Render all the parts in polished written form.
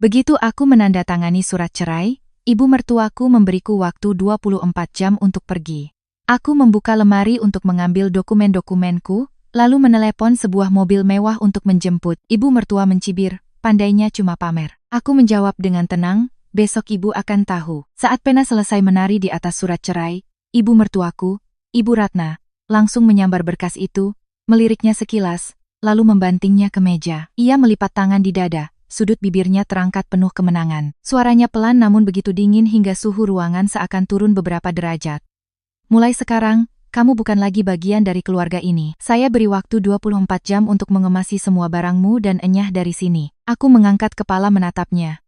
Begitu aku menandatangani surat cerai, ibu mertuaku memberiku waktu 24 jam untuk pergi. Aku membuka lemari untuk mengambil dokumen-dokumenku, lalu menelepon sebuah mobil mewah untuk menjemput. Ibu mertua mencibir, pandainya cuma pamer. Aku menjawab dengan tenang, besok ibu akan tahu. Saat pena selesai menari di atas surat cerai, ibu mertuaku, Ibu Ratna, langsung menyambar berkas itu, meliriknya sekilas, lalu membantingnya ke meja. Ia melipat tangan di dada, sudut bibirnya terangkat penuh kemenangan. Suaranya pelan namun begitu dingin hingga suhu ruangan seakan turun beberapa derajat. Mulai sekarang, kamu bukan lagi bagian dari keluarga ini. Saya beri waktu 24 jam untuk mengemasi semua barangmu dan enyah dari sini. Aku mengangkat kepala menatapnya.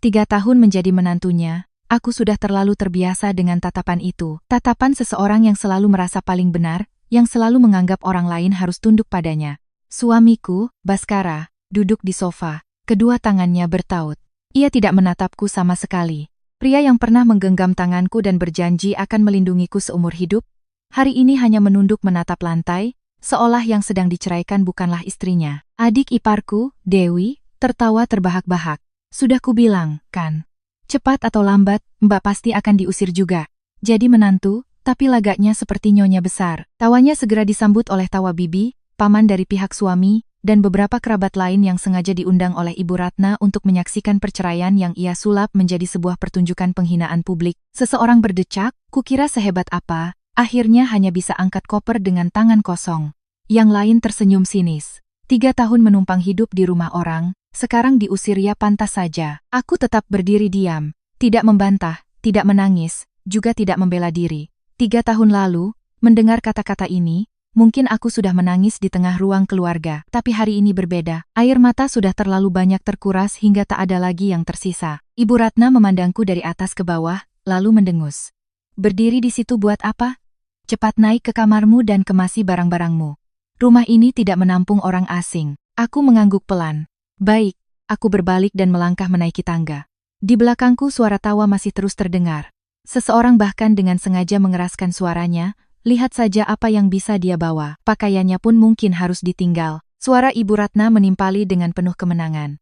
3 tahun menjadi menantunya, aku sudah terlalu terbiasa dengan tatapan itu. Tatapan seseorang yang selalu merasa paling benar, yang selalu menganggap orang lain harus tunduk padanya. Suamiku, Baskara, duduk di sofa, kedua tangannya bertaut. Ia tidak menatapku sama sekali. Pria yang pernah menggenggam tanganku dan berjanji akan melindungiku seumur hidup, hari ini hanya menunduk menatap lantai, seolah yang sedang diceraikan bukanlah istrinya. Adik iparku, Dewi, tertawa terbahak-bahak. Sudah kubilang, kan? Cepat atau lambat, Mbak pasti akan diusir juga. Jadi menantu, tapi lagaknya seperti nyonya besar. Tawanya segera disambut oleh tawa bibi, paman dari pihak suami, dan beberapa kerabat lain yang sengaja diundang oleh Ibu Ratna untuk menyaksikan perceraian yang ia sulap menjadi sebuah pertunjukan penghinaan publik. Seseorang berdecak, kukira sehebat apa, akhirnya hanya bisa angkat koper dengan tangan kosong. Yang lain tersenyum sinis. 3 tahun menumpang hidup di rumah orang, sekarang diusir ya pantas saja. Aku tetap berdiri diam, tidak membantah, tidak menangis, juga tidak membela diri. 3 tahun lalu, mendengar kata-kata ini, mungkin aku sudah menangis di tengah ruang keluarga. Tapi hari ini berbeda, air mata sudah terlalu banyak terkuras hingga tak ada lagi yang tersisa. Ibu Ratna memandangku dari atas ke bawah, lalu mendengus. Berdiri di situ buat apa? Cepat naik ke kamarmu dan kemasi barang-barangmu. Rumah ini tidak menampung orang asing. Aku mengangguk pelan. Baik, aku berbalik dan melangkah menaiki tangga. Di belakangku suara tawa masih terus terdengar. Seseorang bahkan dengan sengaja mengeraskan suaranya, lihat saja apa yang bisa dia bawa. Pakaiannya pun mungkin harus ditinggal. Suara Ibu Ratna menimpali dengan penuh kemenangan.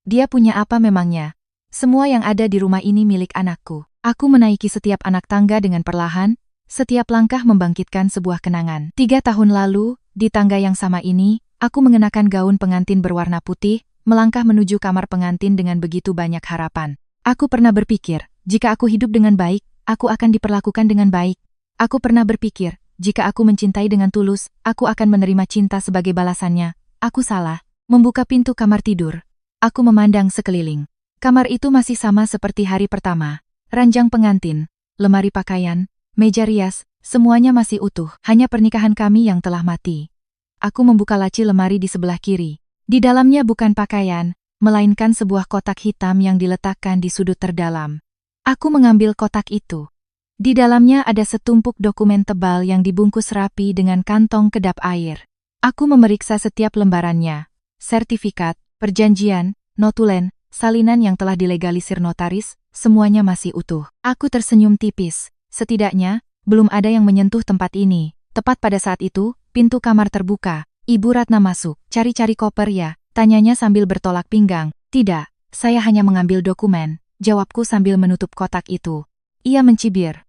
Dia punya apa memangnya? Semua yang ada di rumah ini milik anakku. Aku menaiki setiap anak tangga dengan perlahan, setiap langkah membangkitkan sebuah kenangan. 3 tahun lalu, di tangga yang sama ini, aku mengenakan gaun pengantin berwarna putih, melangkah menuju kamar pengantin dengan begitu banyak harapan. Aku pernah berpikir, jika aku hidup dengan baik, aku akan diperlakukan dengan baik. Aku pernah berpikir, jika aku mencintai dengan tulus, aku akan menerima cinta sebagai balasannya. Aku salah. Membuka pintu kamar tidur. Aku memandang sekeliling. Kamar itu masih sama seperti hari pertama. Ranjang pengantin, lemari pakaian, meja rias, semuanya masih utuh. Hanya pernikahan kami yang telah mati. Aku membuka laci lemari di sebelah kiri. Di dalamnya bukan pakaian, melainkan sebuah kotak hitam yang diletakkan di sudut terdalam. Aku mengambil kotak itu. Di dalamnya ada setumpuk dokumen tebal yang dibungkus rapi dengan kantong kedap air. Aku memeriksa setiap lembarannya. Sertifikat, perjanjian, notulen, salinan yang telah dilegalisir notaris, semuanya masih utuh. Aku tersenyum tipis. Setidaknya, belum ada yang menyentuh tempat ini. Tepat pada saat itu, pintu kamar terbuka. Ibu Ratna masuk. Cari-cari koper ya? Tanyanya sambil bertolak pinggang. Tidak, saya hanya mengambil dokumen. Jawabku sambil menutup kotak itu. Ia mencibir.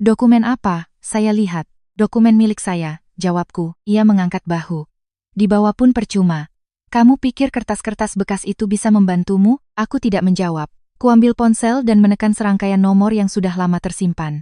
Dokumen apa? Saya lihat. Dokumen milik saya, jawabku. Ia mengangkat bahu. Dibawa pun percuma. Kamu pikir kertas-kertas bekas itu bisa membantumu? Aku tidak menjawab. Kuambil ponsel dan menekan serangkaian nomor yang sudah lama tersimpan.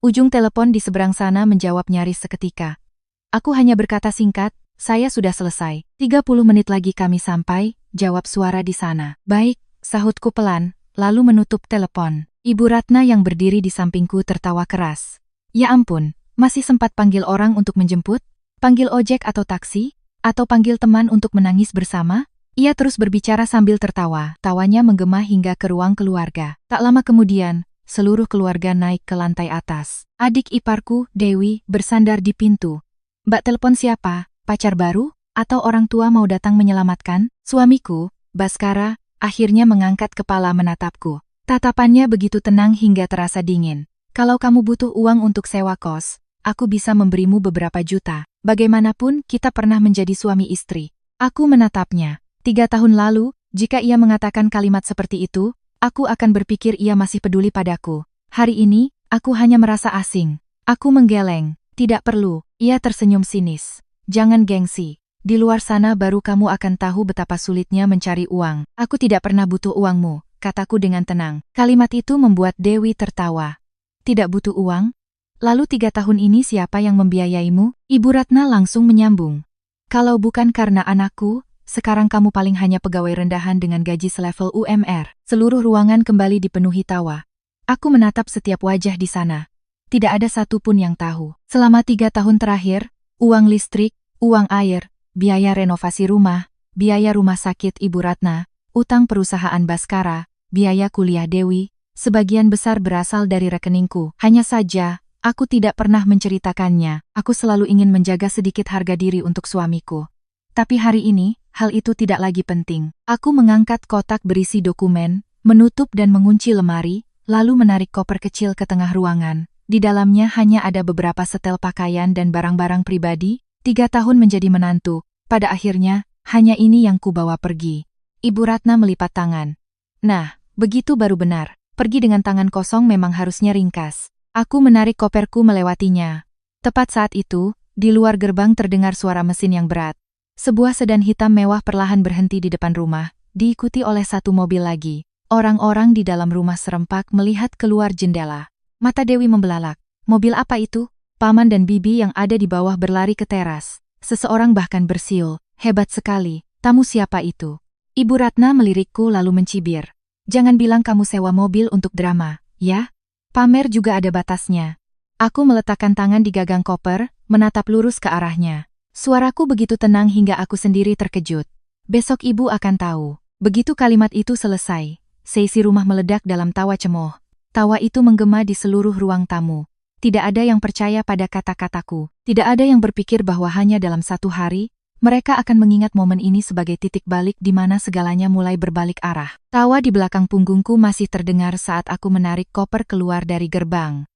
Ujung telepon di seberang sana menjawab nyaris seketika. Aku hanya berkata singkat, saya sudah selesai. 30 menit lagi kami sampai, jawab suara di sana. Baik, sahutku pelan, lalu menutup telepon. Ibu Ratna yang berdiri di sampingku tertawa keras. Ya ampun, masih sempat panggil orang untuk menjemput? Panggil ojek atau taksi? Atau panggil teman untuk menangis bersama? Ia terus berbicara sambil tertawa. Tawanya menggema hingga ke ruang keluarga. Tak lama kemudian, seluruh keluarga naik ke lantai atas. Adik iparku, Dewi, bersandar di pintu. Mbak telepon siapa? Pacar baru? Atau orang tua mau datang menyelamatkan? Suamiku, Baskara, akhirnya mengangkat kepala menatapku. Tatapannya begitu tenang hingga terasa dingin. Kalau kamu butuh uang untuk sewa kos, aku bisa memberimu beberapa juta. Bagaimanapun kita pernah menjadi suami istri. Aku menatapnya. 3 tahun lalu, Jika ia mengatakan kalimat seperti itu, aku akan berpikir ia masih peduli padaku. Hari ini, aku hanya merasa asing. Aku menggeleng. Tidak perlu, ia tersenyum sinis. Jangan gengsi. Di luar sana baru kamu akan tahu betapa sulitnya mencari uang. Aku tidak pernah butuh uangmu, kataku dengan tenang. Kalimat itu membuat Dewi tertawa. Tidak butuh uang? Lalu 3 tahun ini siapa yang membiayaimu? Ibu Ratna langsung menyambung. Kalau bukan karena anakku, sekarang kamu paling hanya pegawai rendahan dengan gaji selevel UMR. Seluruh ruangan kembali dipenuhi tawa. Aku menatap setiap wajah di sana. Tidak ada satupun yang tahu. Selama 3 tahun terakhir, uang listrik, uang air, biaya renovasi rumah, biaya rumah sakit Ibu Ratna, utang perusahaan Baskara, biaya kuliah Dewi, sebagian besar berasal dari rekeningku. Hanya saja, aku tidak pernah menceritakannya. Aku selalu ingin menjaga sedikit harga diri untuk suamiku. Tapi hari ini, hal itu tidak lagi penting. Aku mengangkat kotak berisi dokumen, menutup dan mengunci lemari, lalu menarik koper kecil ke tengah ruangan. Di dalamnya hanya ada beberapa setel pakaian dan barang-barang pribadi. 3 tahun menjadi menantu, pada akhirnya, hanya ini yang kubawa pergi. Ibu Ratna melipat tangan. Nah, begitu baru benar. Pergi dengan tangan kosong memang harusnya ringkas. Aku menarik koperku melewatinya. Tepat saat itu, di luar gerbang terdengar suara mesin yang berat. Sebuah sedan hitam mewah perlahan berhenti di depan rumah, diikuti oleh satu mobil lagi. Orang-orang di dalam rumah serempak melihat keluar jendela. Mata Dewi membelalak. Mobil apa itu? Paman dan bibi yang ada di bawah berlari ke teras. Seseorang bahkan bersiul. Hebat sekali, tamu siapa itu? Ibu Ratna melirikku lalu mencibir. Jangan bilang kamu sewa mobil untuk drama, ya? Pamer juga ada batasnya. Aku meletakkan tangan di gagang koper, menatap lurus ke arahnya. Suaraku begitu tenang hingga aku sendiri terkejut. Besok ibu akan tahu. Begitu kalimat itu selesai, seisi rumah meledak dalam tawa cemoh. Tawa itu menggema di seluruh ruang tamu. Tidak ada yang percaya pada kata-kataku. Tidak ada yang berpikir bahwa hanya dalam 1 hari, mereka akan mengingat momen ini sebagai titik balik di mana segalanya mulai berbalik arah. Tawa di belakang punggungku masih terdengar saat aku menarik koper keluar dari gerbang.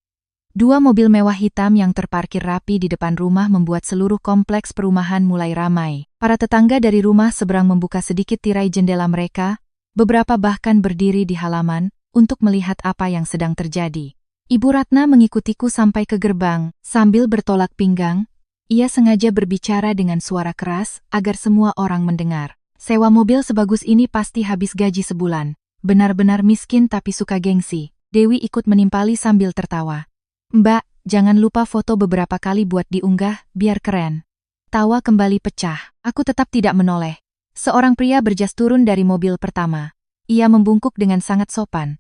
2 mobil mewah hitam yang terparkir rapi di depan rumah membuat seluruh kompleks perumahan mulai ramai. Para tetangga dari rumah seberang membuka sedikit tirai jendela mereka, beberapa bahkan berdiri di halaman untuk melihat apa yang sedang terjadi. Ibu Ratna mengikutiku sampai ke gerbang, sambil bertolak pinggang. Ia sengaja berbicara dengan suara keras, agar semua orang mendengar. Sewa mobil sebagus ini pasti habis gaji sebulan. Benar-benar miskin tapi suka gengsi. Dewi ikut menimpali sambil tertawa. Mbak, jangan lupa foto beberapa kali buat diunggah, biar keren. Tawa kembali pecah. Aku tetap tidak menoleh. Seorang pria berjas turun dari mobil pertama. Ia membungkuk dengan sangat sopan.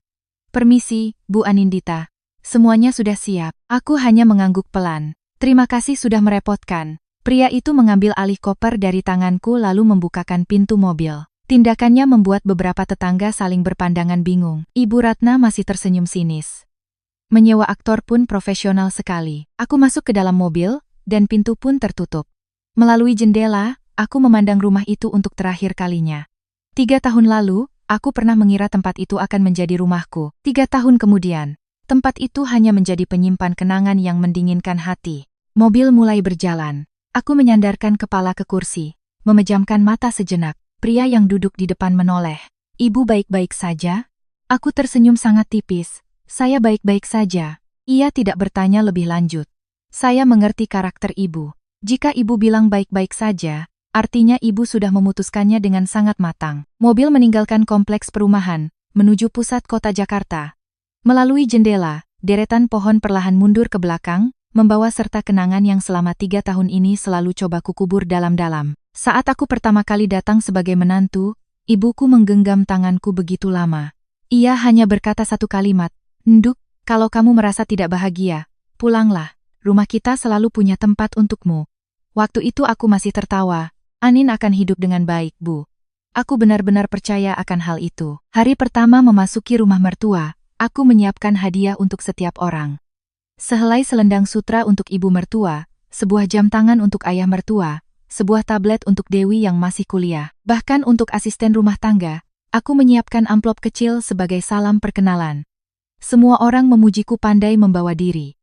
Permisi, Bu Anindita. Semuanya sudah siap. Aku hanya mengangguk pelan. Terima kasih sudah merepotkan. Pria itu mengambil alih koper dari tanganku lalu membukakan pintu mobil. Tindakannya membuat beberapa tetangga saling berpandangan bingung. Ibu Ratna masih tersenyum sinis. Menyewa aktor pun profesional sekali. Aku masuk ke dalam mobil, dan pintu pun tertutup. Melalui jendela, aku memandang rumah itu untuk terakhir kalinya. 3 tahun lalu, aku pernah mengira tempat itu akan menjadi rumahku. 3 tahun kemudian, tempat itu hanya menjadi penyimpan kenangan yang mendinginkan hati. Mobil mulai berjalan. Aku menyandarkan kepala ke kursi, memejamkan mata sejenak. Pria yang duduk di depan menoleh. Ibu baik-baik saja? Aku tersenyum sangat tipis. Saya baik-baik saja. Ia tidak bertanya lebih lanjut. Saya mengerti karakter ibu. Jika ibu bilang baik-baik saja, artinya ibu sudah memutuskannya dengan sangat matang. Mobil meninggalkan kompleks perumahan, menuju pusat kota Jakarta. Melalui jendela, deretan pohon perlahan mundur ke belakang, membawa serta kenangan yang selama 3 tahun ini selalu coba kukubur dalam-dalam. Saat aku pertama kali datang sebagai menantu, ibuku menggenggam tanganku begitu lama. Ia hanya berkata satu kalimat, "Nduk, kalau kamu merasa tidak bahagia, pulanglah. Rumah kita selalu punya tempat untukmu." Waktu itu aku masih tertawa. Anin akan hidup dengan baik, Bu. Aku benar-benar percaya akan hal itu. Hari pertama memasuki rumah mertua, aku menyiapkan hadiah untuk setiap orang. Sehelai selendang sutra untuk ibu mertua, sebuah jam tangan untuk ayah mertua, sebuah tablet untuk Dewi yang masih kuliah. Bahkan untuk asisten rumah tangga, aku menyiapkan amplop kecil sebagai salam perkenalan. Semua orang memujiku pandai membawa diri.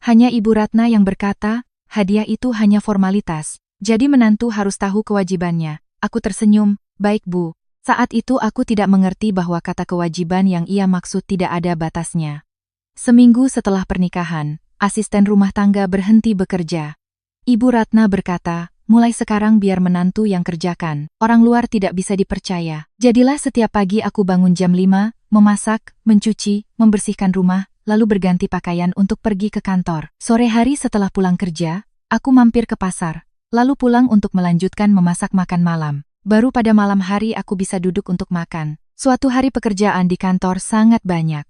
Hanya Ibu Ratna yang berkata, hadiah itu hanya formalitas, jadi menantu harus tahu kewajibannya. Aku tersenyum, "Baik Bu, Saat itu aku tidak mengerti bahwa kata kewajiban yang ia maksud tidak ada batasnya. Seminggu setelah pernikahan, asisten rumah tangga berhenti bekerja. Ibu Ratna berkata, mulai sekarang biar menantu yang kerjakan, orang luar tidak bisa dipercaya. Jadilah setiap pagi aku bangun jam 5, memasak, mencuci, membersihkan rumah, lalu berganti pakaian untuk pergi ke kantor. Sore hari setelah pulang kerja, aku mampir ke pasar, lalu pulang untuk melanjutkan memasak makan malam. Baru pada malam hari aku bisa duduk untuk makan. Suatu hari pekerjaan di kantor sangat banyak.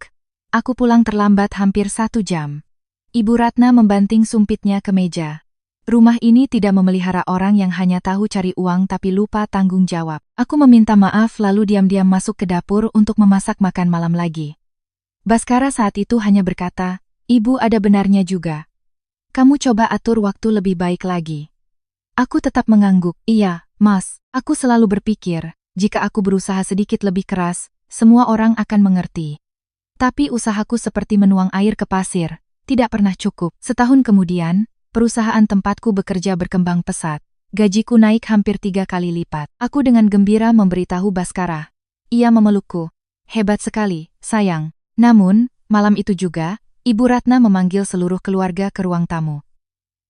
Aku pulang terlambat hampir 1 jam. Ibu Ratna membanting sumpitnya ke meja. Rumah ini tidak memelihara orang yang hanya tahu cari uang tapi lupa tanggung jawab. Aku meminta maaf lalu diam-diam masuk ke dapur untuk memasak makan malam lagi. Baskara saat itu hanya berkata, "Ibu ada benarnya juga. Kamu coba atur waktu lebih baik lagi." Aku tetap mengangguk, "Iya, Mas, aku selalu berpikir, jika aku berusaha sedikit lebih keras, semua orang akan mengerti. Tapi usahaku seperti menuang air ke pasir, tidak pernah cukup." Setahun kemudian, perusahaan tempatku bekerja berkembang pesat. Gajiku naik hampir 3 kali lipat. Aku dengan gembira memberitahu Baskara. Ia memelukku. "Hebat sekali, sayang." Namun, malam itu juga, Ibu Ratna memanggil seluruh keluarga ke ruang tamu.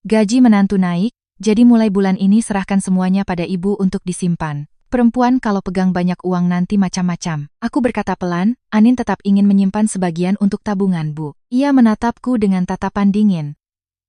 Gaji menantu naik, jadi mulai bulan ini serahkan semuanya pada ibu untuk disimpan. Perempuan kalau pegang banyak uang nanti macam-macam. Aku berkata pelan, Anin tetap ingin menyimpan sebagian untuk tabungan, Bu. Ia menatapku dengan tatapan dingin.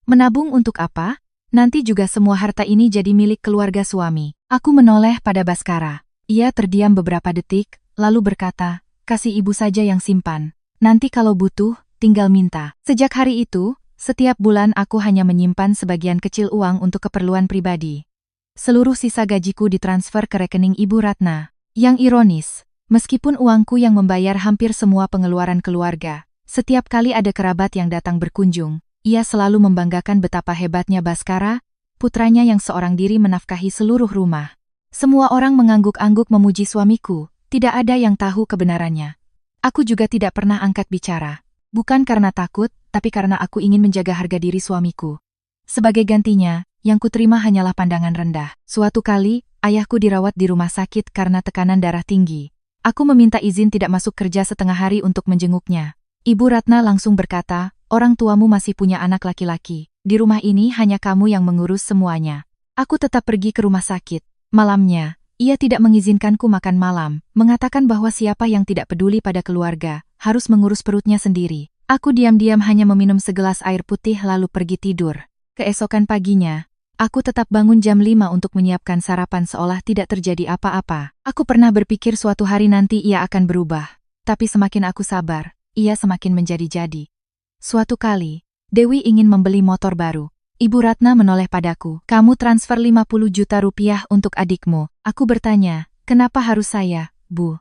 Menabung untuk apa? Nanti juga semua harta ini jadi milik keluarga suami. Aku menoleh pada Baskara. Ia terdiam beberapa detik, lalu berkata, "Kasih ibu saja yang simpan. Nanti kalau butuh, tinggal minta." Sejak hari itu, setiap bulan aku hanya menyimpan sebagian kecil uang untuk keperluan pribadi. Seluruh sisa gajiku ditransfer ke rekening Ibu Ratna. Yang ironis, meskipun uangku yang membayar hampir semua pengeluaran keluarga, setiap kali ada kerabat yang datang berkunjung, ia selalu membanggakan betapa hebatnya Baskara, putranya yang seorang diri menafkahi seluruh rumah. Semua orang mengangguk-angguk memuji suamiku, tidak ada yang tahu kebenarannya. Aku juga tidak pernah angkat bicara. Bukan karena takut, tapi karena aku ingin menjaga harga diri suamiku. Sebagai gantinya, yang kuterima hanyalah pandangan rendah. Suatu kali, ayahku dirawat di rumah sakit karena tekanan darah tinggi. Aku meminta izin tidak masuk kerja setengah hari untuk menjenguknya. Ibu Ratna langsung berkata, "Orang tuamu masih punya anak laki-laki. Di rumah ini hanya kamu yang mengurus semuanya." Aku tetap pergi ke rumah sakit. Malamnya, ia tidak mengizinkanku makan malam, mengatakan bahwa siapa yang tidak peduli pada keluarga, harus mengurus perutnya sendiri. Aku diam-diam hanya meminum segelas air putih lalu pergi tidur. Keesokan paginya, aku tetap bangun jam 5 untuk menyiapkan sarapan seolah tidak terjadi apa-apa. Aku pernah berpikir suatu hari nanti ia akan berubah. Tapi semakin aku sabar, ia semakin menjadi-jadi. Suatu kali, Dewi ingin membeli motor baru. Ibu Ratna menoleh padaku. "Kamu transfer 50 juta rupiah untuk adikmu." Aku bertanya, "Kenapa harus saya, Bu?"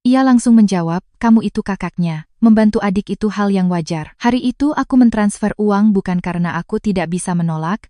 Ia langsung menjawab, "Kamu itu kakaknya. Membantu adik itu hal yang wajar." Hari itu aku mentransfer uang bukan karena aku tidak bisa menolak,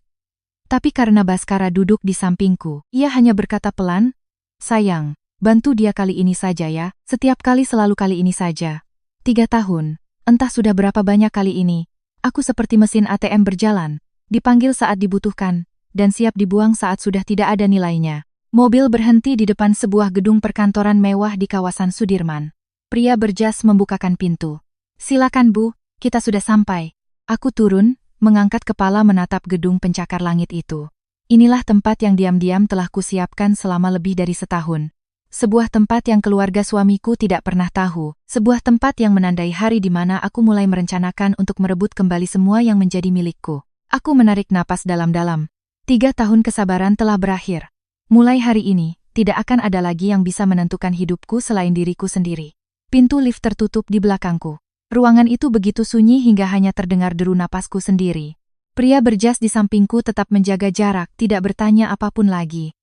tapi karena Baskara duduk di sampingku. Ia hanya berkata pelan, "Sayang, bantu dia kali ini saja ya." Setiap kali selalu kali ini saja. 3 tahun, entah sudah berapa banyak kali ini. Aku seperti mesin ATM berjalan, dipanggil saat dibutuhkan, dan siap dibuang saat sudah tidak ada nilainya. Mobil berhenti di depan sebuah gedung perkantoran mewah di kawasan Sudirman. Pria berjas membukakan pintu. "Silakan Bu, kita sudah sampai." Aku turun, mengangkat kepala menatap gedung pencakar langit itu. Inilah tempat yang diam-diam telah kusiapkan selama lebih dari setahun. Sebuah tempat yang keluarga suamiku tidak pernah tahu. Sebuah tempat yang menandai hari di mana aku mulai merencanakan untuk merebut kembali semua yang menjadi milikku. Aku menarik napas dalam-dalam. 3 tahun kesabaran telah berakhir. Mulai hari ini, tidak akan ada lagi yang bisa menentukan hidupku selain diriku sendiri. Pintu lift tertutup di belakangku. Ruangan itu begitu sunyi hingga hanya terdengar deru napasku sendiri. Pria berjas di sampingku tetap menjaga jarak, tidak bertanya apapun lagi.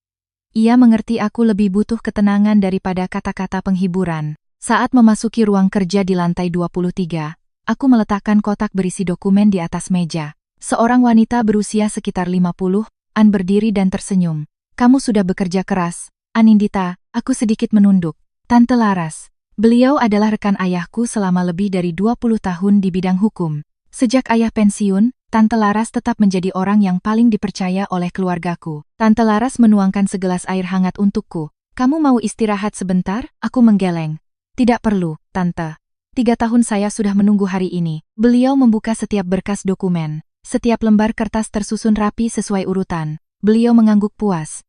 Ia mengerti aku lebih butuh ketenangan daripada kata-kata penghiburan. Saat memasuki ruang kerja di lantai 23, aku meletakkan kotak berisi dokumen di atas meja. Seorang wanita berusia sekitar 50-an berdiri dan tersenyum. "Kamu sudah bekerja keras, Anindita." Aku sedikit menunduk. "Tante Laras." Beliau adalah rekan ayahku selama lebih dari 20 tahun di bidang hukum. Sejak ayah pensiun, Tante Laras tetap menjadi orang yang paling dipercaya oleh keluargaku. Tante Laras menuangkan segelas air hangat untukku. Kamu mau istirahat sebentar? Aku menggeleng. Tidak perlu, Tante. 3 tahun saya sudah menunggu hari ini. Beliau membuka setiap berkas dokumen. Setiap lembar kertas tersusun rapi sesuai urutan. Beliau mengangguk puas.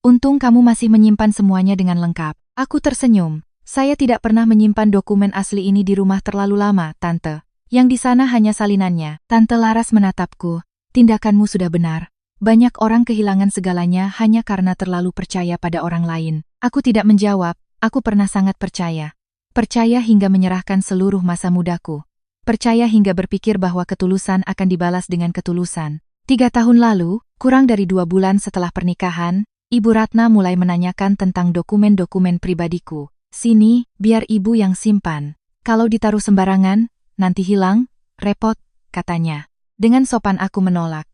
Untung kamu masih menyimpan semuanya dengan lengkap. Aku tersenyum. Saya tidak pernah menyimpan dokumen asli ini di rumah terlalu lama, Tante. Yang di sana hanya salinannya. Tante Laras menatapku. Tindakanmu sudah benar. Banyak orang kehilangan segalanya hanya karena terlalu percaya pada orang lain. Aku tidak menjawab. Aku pernah sangat percaya. Percaya hingga menyerahkan seluruh masa mudaku. Percaya hingga berpikir bahwa ketulusan akan dibalas dengan ketulusan. 3 tahun lalu, kurang dari 2 bulan setelah pernikahan, Ibu Ratna mulai menanyakan tentang dokumen-dokumen pribadiku. Sini, biar ibu yang simpan. Kalau ditaruh sembarangan, nanti hilang, repot, katanya. Dengan sopan aku menolak.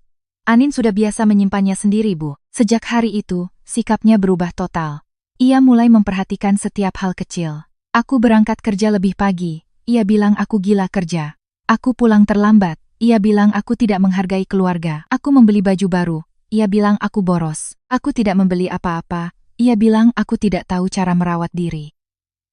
Anin sudah biasa menyimpannya sendiri, Bu. Sejak hari itu, sikapnya berubah total. Ia mulai memperhatikan setiap hal kecil. Aku berangkat kerja lebih pagi. Ia bilang aku gila kerja. Aku pulang terlambat. Ia bilang aku tidak menghargai keluarga. Aku membeli baju baru. Ia bilang aku boros. Aku tidak membeli apa-apa. Ia bilang aku tidak tahu cara merawat diri.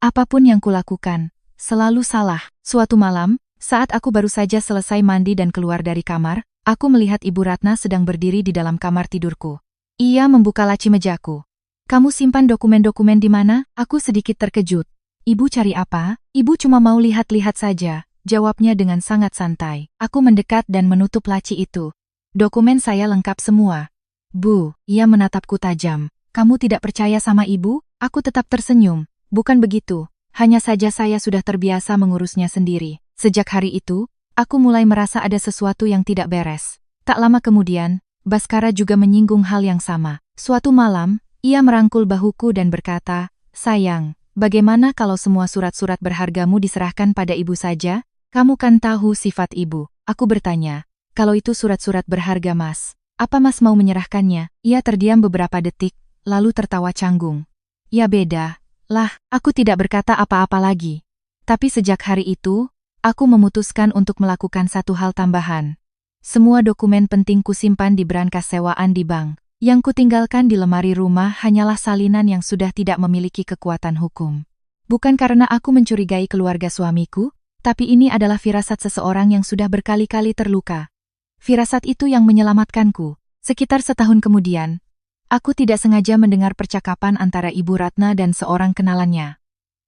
Apapun yang kulakukan, selalu salah. Suatu malam, saat aku baru saja selesai mandi dan keluar dari kamar, aku melihat Ibu Ratna sedang berdiri di dalam kamar tidurku. Ia membuka laci mejaku. Kamu simpan dokumen-dokumen di mana? Aku sedikit terkejut. Ibu cari apa? Ibu cuma mau lihat-lihat saja, jawabnya dengan sangat santai. Aku mendekat dan menutup laci itu. Dokumen saya lengkap semua. Bu, ia menatapku tajam. Kamu tidak percaya sama ibu? Aku tetap tersenyum. Bukan begitu, hanya saja saya sudah terbiasa mengurusnya sendiri. Sejak hari itu, aku mulai merasa ada sesuatu yang tidak beres. Tak lama kemudian, Baskara juga menyinggung hal yang sama. Suatu malam, ia merangkul bahuku dan berkata, "Sayang, bagaimana kalau semua surat-surat berhargamu diserahkan pada ibu saja? Kamu kan tahu sifat ibu." Aku bertanya, "Kalau itu surat-surat berharga Mas, apa Mas mau menyerahkannya?" Ia terdiam beberapa detik, lalu tertawa canggung. "Ya beda. Lah, aku tidak berkata apa-apa lagi. Tapi sejak hari itu, aku memutuskan untuk melakukan satu hal tambahan. Semua dokumen penting kusimpan di brankas sewaan di bank. Yang kutinggalkan di lemari rumah hanyalah salinan yang sudah tidak memiliki kekuatan hukum. Bukan karena aku mencurigai keluarga suamiku, tapi ini adalah firasat seseorang yang sudah berkali-kali terluka. Firasat itu yang menyelamatkanku." Sekitar setahun kemudian, aku tidak sengaja mendengar percakapan antara Ibu Ratna dan seorang kenalannya.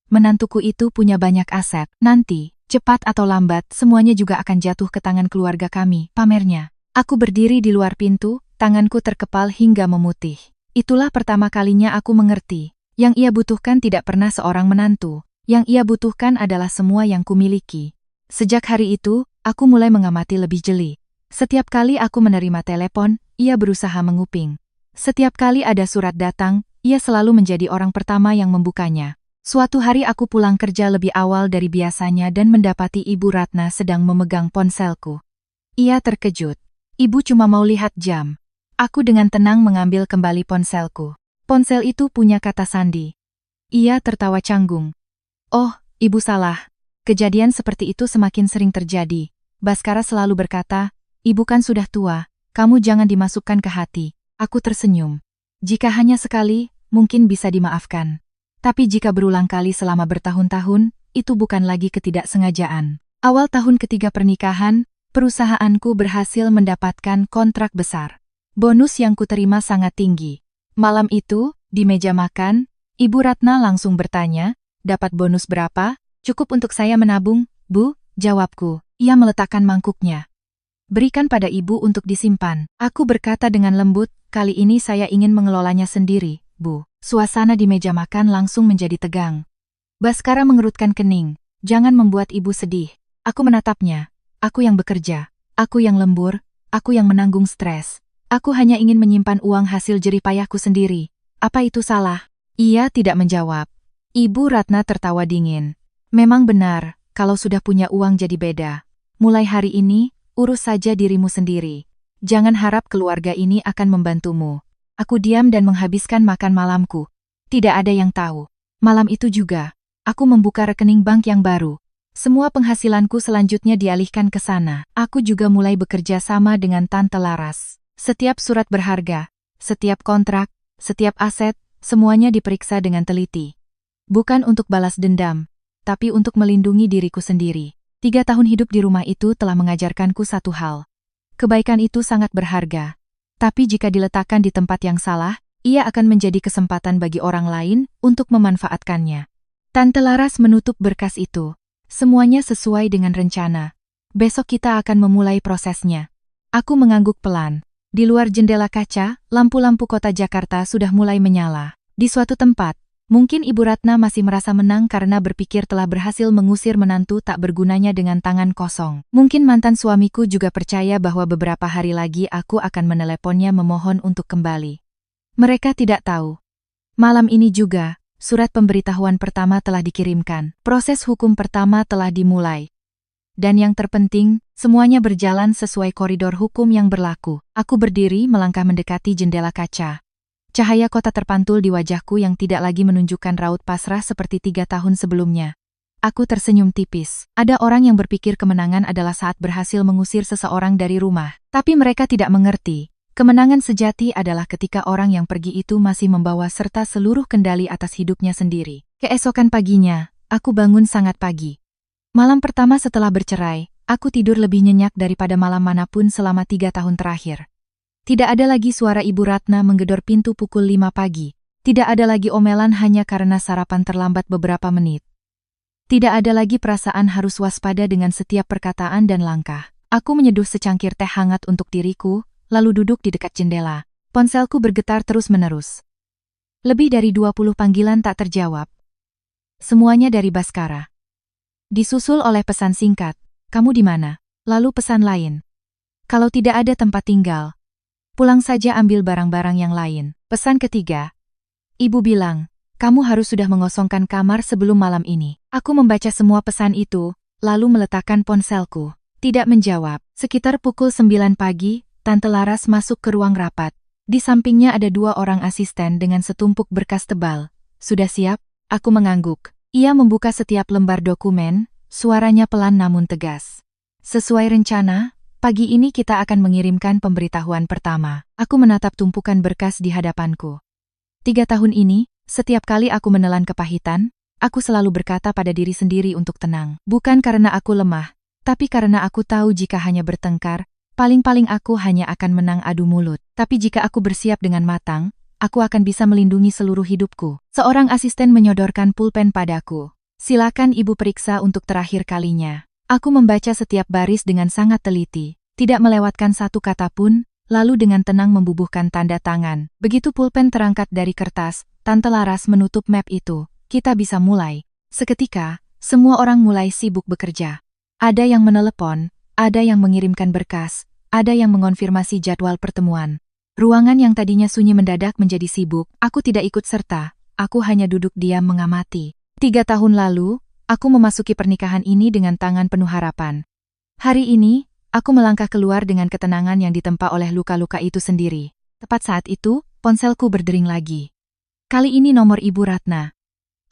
"Menantuku itu punya banyak aset. Nanti, cepat atau lambat, semuanya juga akan jatuh ke tangan keluarga kami," pamernya. Aku berdiri di luar pintu, tanganku terkepal hingga memutih. Itulah pertama kalinya aku mengerti. Yang ia butuhkan tidak pernah seorang menantu. Yang ia butuhkan adalah semua yang kumiliki. Sejak hari itu, aku mulai mengamati lebih jeli. Setiap kali aku menerima telepon, ia berusaha menguping. Setiap kali ada surat datang, ia selalu menjadi orang pertama yang membukanya. Suatu hari aku pulang kerja lebih awal dari biasanya dan mendapati Ibu Ratna sedang memegang ponselku. Ia terkejut. Ibu cuma mau lihat jam. Aku dengan tenang mengambil kembali ponselku. Ponsel itu punya kata sandi. Ia tertawa canggung. "Oh, Ibu salah. Kejadian seperti itu semakin sering terjadi. Baskara selalu berkata, Ibu kan sudah tua, kamu jangan dimasukkan ke hati." Aku tersenyum. Jika hanya sekali, mungkin bisa dimaafkan. Tapi jika berulang kali selama bertahun-tahun, itu bukan lagi ketidaksengajaan. Awal tahun ketiga pernikahan, perusahaanku berhasil mendapatkan kontrak besar. Bonus yang kuterima sangat tinggi. Malam itu, di meja makan, Ibu Ratna langsung bertanya, "Dapat bonus berapa? Cukup untuk saya menabung, Bu?" Jawabku. Ia meletakkan mangkuknya. "Berikan pada ibu untuk disimpan." Aku berkata dengan lembut, "Kali ini saya ingin mengelolanya sendiri, Bu." Suasana di meja makan langsung menjadi tegang. Baskara mengerutkan kening. "Jangan membuat ibu sedih." Aku menatapnya. "Aku yang bekerja. Aku yang lembur. Aku yang menanggung stres. Aku hanya ingin menyimpan uang hasil jerih payahku sendiri. Apa itu salah?" Ia tidak menjawab. Ibu Ratna tertawa dingin. "Memang benar, kalau sudah punya uang jadi beda. Mulai hari ini, urus saja dirimu sendiri. Jangan harap keluarga ini akan membantumu." Aku diam dan menghabiskan makan malamku. Tidak ada yang tahu. Malam itu juga, aku membuka rekening bank yang baru. Semua penghasilanku selanjutnya dialihkan ke sana. Aku juga mulai bekerja sama dengan Tante Laras. Setiap surat berharga, setiap kontrak, setiap aset, semuanya diperiksa dengan teliti. Bukan untuk balas dendam, tapi untuk melindungi diriku sendiri. 3 tahun hidup di rumah itu telah mengajarkanku satu hal. Kebaikan itu sangat berharga. Tapi jika diletakkan di tempat yang salah, ia akan menjadi kesempatan bagi orang lain untuk memanfaatkannya. Tante Laras menutup berkas itu. Semuanya sesuai dengan rencana. Besok kita akan memulai prosesnya. Aku mengangguk pelan. Di luar jendela kaca, lampu-lampu kota Jakarta sudah mulai menyala. Di suatu tempat, mungkin Ibu Ratna masih merasa menang karena berpikir telah berhasil mengusir menantu tak bergunanya dengan tangan kosong. Mungkin mantan suamiku juga percaya bahwa beberapa hari lagi aku akan meneleponnya memohon untuk kembali. Mereka tidak tahu. Malam ini juga, surat pemberitahuan pertama telah dikirimkan. Proses hukum pertama telah dimulai. Dan yang terpenting, semuanya berjalan sesuai koridor hukum yang berlaku. Aku berdiri melangkah mendekati jendela kaca. Cahaya kota terpantul di wajahku yang tidak lagi menunjukkan raut pasrah seperti 3 tahun sebelumnya. Aku tersenyum tipis. Ada orang yang berpikir kemenangan adalah saat berhasil mengusir seseorang dari rumah. Tapi mereka tidak mengerti. Kemenangan sejati adalah ketika orang yang pergi itu masih membawa serta seluruh kendali atas hidupnya sendiri. Keesokan paginya, aku bangun sangat pagi. Malam pertama setelah bercerai, aku tidur lebih nyenyak daripada malam manapun selama 3 tahun terakhir. Tidak ada lagi suara Ibu Ratna menggedor pintu pukul 5 pagi. Tidak ada lagi omelan hanya karena sarapan terlambat beberapa menit. Tidak ada lagi perasaan harus waspada dengan setiap perkataan dan langkah. Aku menyeduh secangkir teh hangat untuk diriku, lalu duduk di dekat jendela. Ponselku bergetar terus-menerus. Lebih dari 20 panggilan tak terjawab. Semuanya dari Baskara. Disusul oleh pesan singkat, "Kamu di mana?" Lalu pesan lain, "Kalau tidak ada tempat tinggal, pulang saja ambil barang-barang yang lain." Pesan ketiga, "Ibu bilang, kamu harus sudah mengosongkan kamar sebelum malam ini." Aku membaca semua pesan itu, lalu meletakkan ponselku. Tidak menjawab. Sekitar pukul 9 pagi, Tante Laras masuk ke ruang rapat. Di sampingnya ada 2 orang asisten dengan setumpuk berkas tebal. "Sudah siap?" Aku mengangguk. Ia membuka setiap lembar dokumen, suaranya pelan namun tegas. "Sesuai rencana, pagi ini kita akan mengirimkan pemberitahuan pertama." Aku menatap tumpukan berkas di hadapanku. 3 tahun ini, setiap kali aku menelan kepahitan, aku selalu berkata pada diri sendiri untuk tenang. Bukan karena aku lemah, tapi karena aku tahu jika hanya bertengkar, paling-paling aku hanya akan menang adu mulut. Tapi jika aku bersiap dengan matang, aku akan bisa melindungi seluruh hidupku. Seorang asisten menyodorkan pulpen padaku. "Silakan Ibu periksa untuk terakhir kalinya." Aku membaca setiap baris dengan sangat teliti, tidak melewatkan satu kata pun, lalu dengan tenang membubuhkan tanda tangan. Begitu pulpen terangkat dari kertas, Tante Laras menutup map itu. "Kita bisa mulai." Seketika, semua orang mulai sibuk bekerja. Ada yang menelepon, ada yang mengirimkan berkas, ada yang mengonfirmasi jadwal pertemuan. Ruangan yang tadinya sunyi mendadak menjadi sibuk. Aku tidak ikut serta, aku hanya duduk diam mengamati. 3 tahun lalu, aku memasuki pernikahan ini dengan tangan penuh harapan. Hari ini, aku melangkah keluar dengan ketenangan yang ditempa oleh luka-luka itu sendiri. Tepat saat itu, ponselku berdering lagi. Kali ini nomor Ibu Ratna.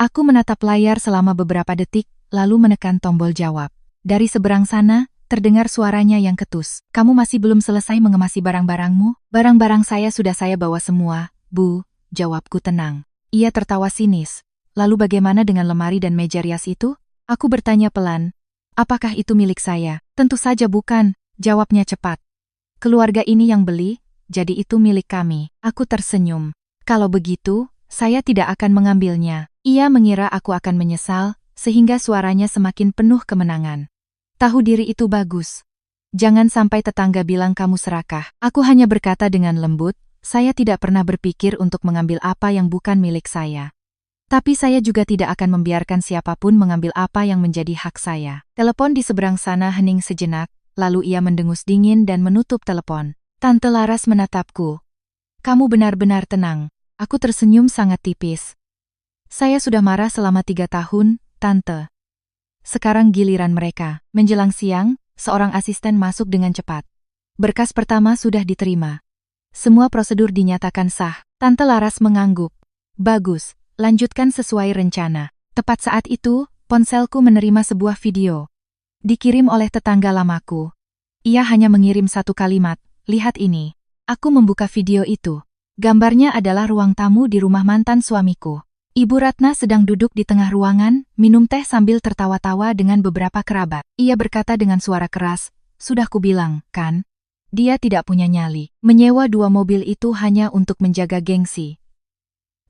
Aku menatap layar selama beberapa detik, lalu menekan tombol jawab. Dari seberang sana, terdengar suaranya yang ketus. "Kamu masih belum selesai mengemasi barang-barangmu?" "Barang-barang saya sudah saya bawa semua, Bu," jawabku tenang. Ia tertawa sinis. "Lalu bagaimana dengan lemari dan meja rias itu?" Aku bertanya pelan. "Apakah itu milik saya?" "Tentu saja bukan," jawabnya cepat. "Keluarga ini yang beli, jadi itu milik kami." Aku tersenyum. "Kalau begitu, saya tidak akan mengambilnya." Ia mengira aku akan menyesal, sehingga suaranya semakin penuh kemenangan. "Tahu diri itu bagus. Jangan sampai tetangga bilang kamu serakah." Aku hanya berkata dengan lembut, "Saya tidak pernah berpikir untuk mengambil apa yang bukan milik saya. Tapi saya juga tidak akan membiarkan siapapun mengambil apa yang menjadi hak saya." Telepon di seberang sana hening sejenak, lalu ia mendengus dingin dan menutup telepon. Tante Laras menatapku. "Kamu benar-benar tenang." Aku tersenyum sangat tipis. "Saya sudah marah selama 3 tahun, Tante. Sekarang giliran mereka." Menjelang siang, seorang asisten masuk dengan cepat. Berkas pertama sudah diterima. Semua prosedur dinyatakan sah. Tante Laras mengangguk. "Bagus, lanjutkan sesuai rencana." Tepat saat itu, ponselku menerima sebuah video. Dikirim oleh tetangga lamaku. Ia hanya mengirim satu kalimat, "Lihat ini." Aku membuka video itu. Gambarnya adalah ruang tamu di rumah mantan suamiku. Ibu Ratna sedang duduk di tengah ruangan, minum teh sambil tertawa-tawa dengan beberapa kerabat. Ia berkata dengan suara keras, "Sudah kubilang, kan? Dia tidak punya nyali. Menyewa 2 mobil itu hanya untuk menjaga gengsi.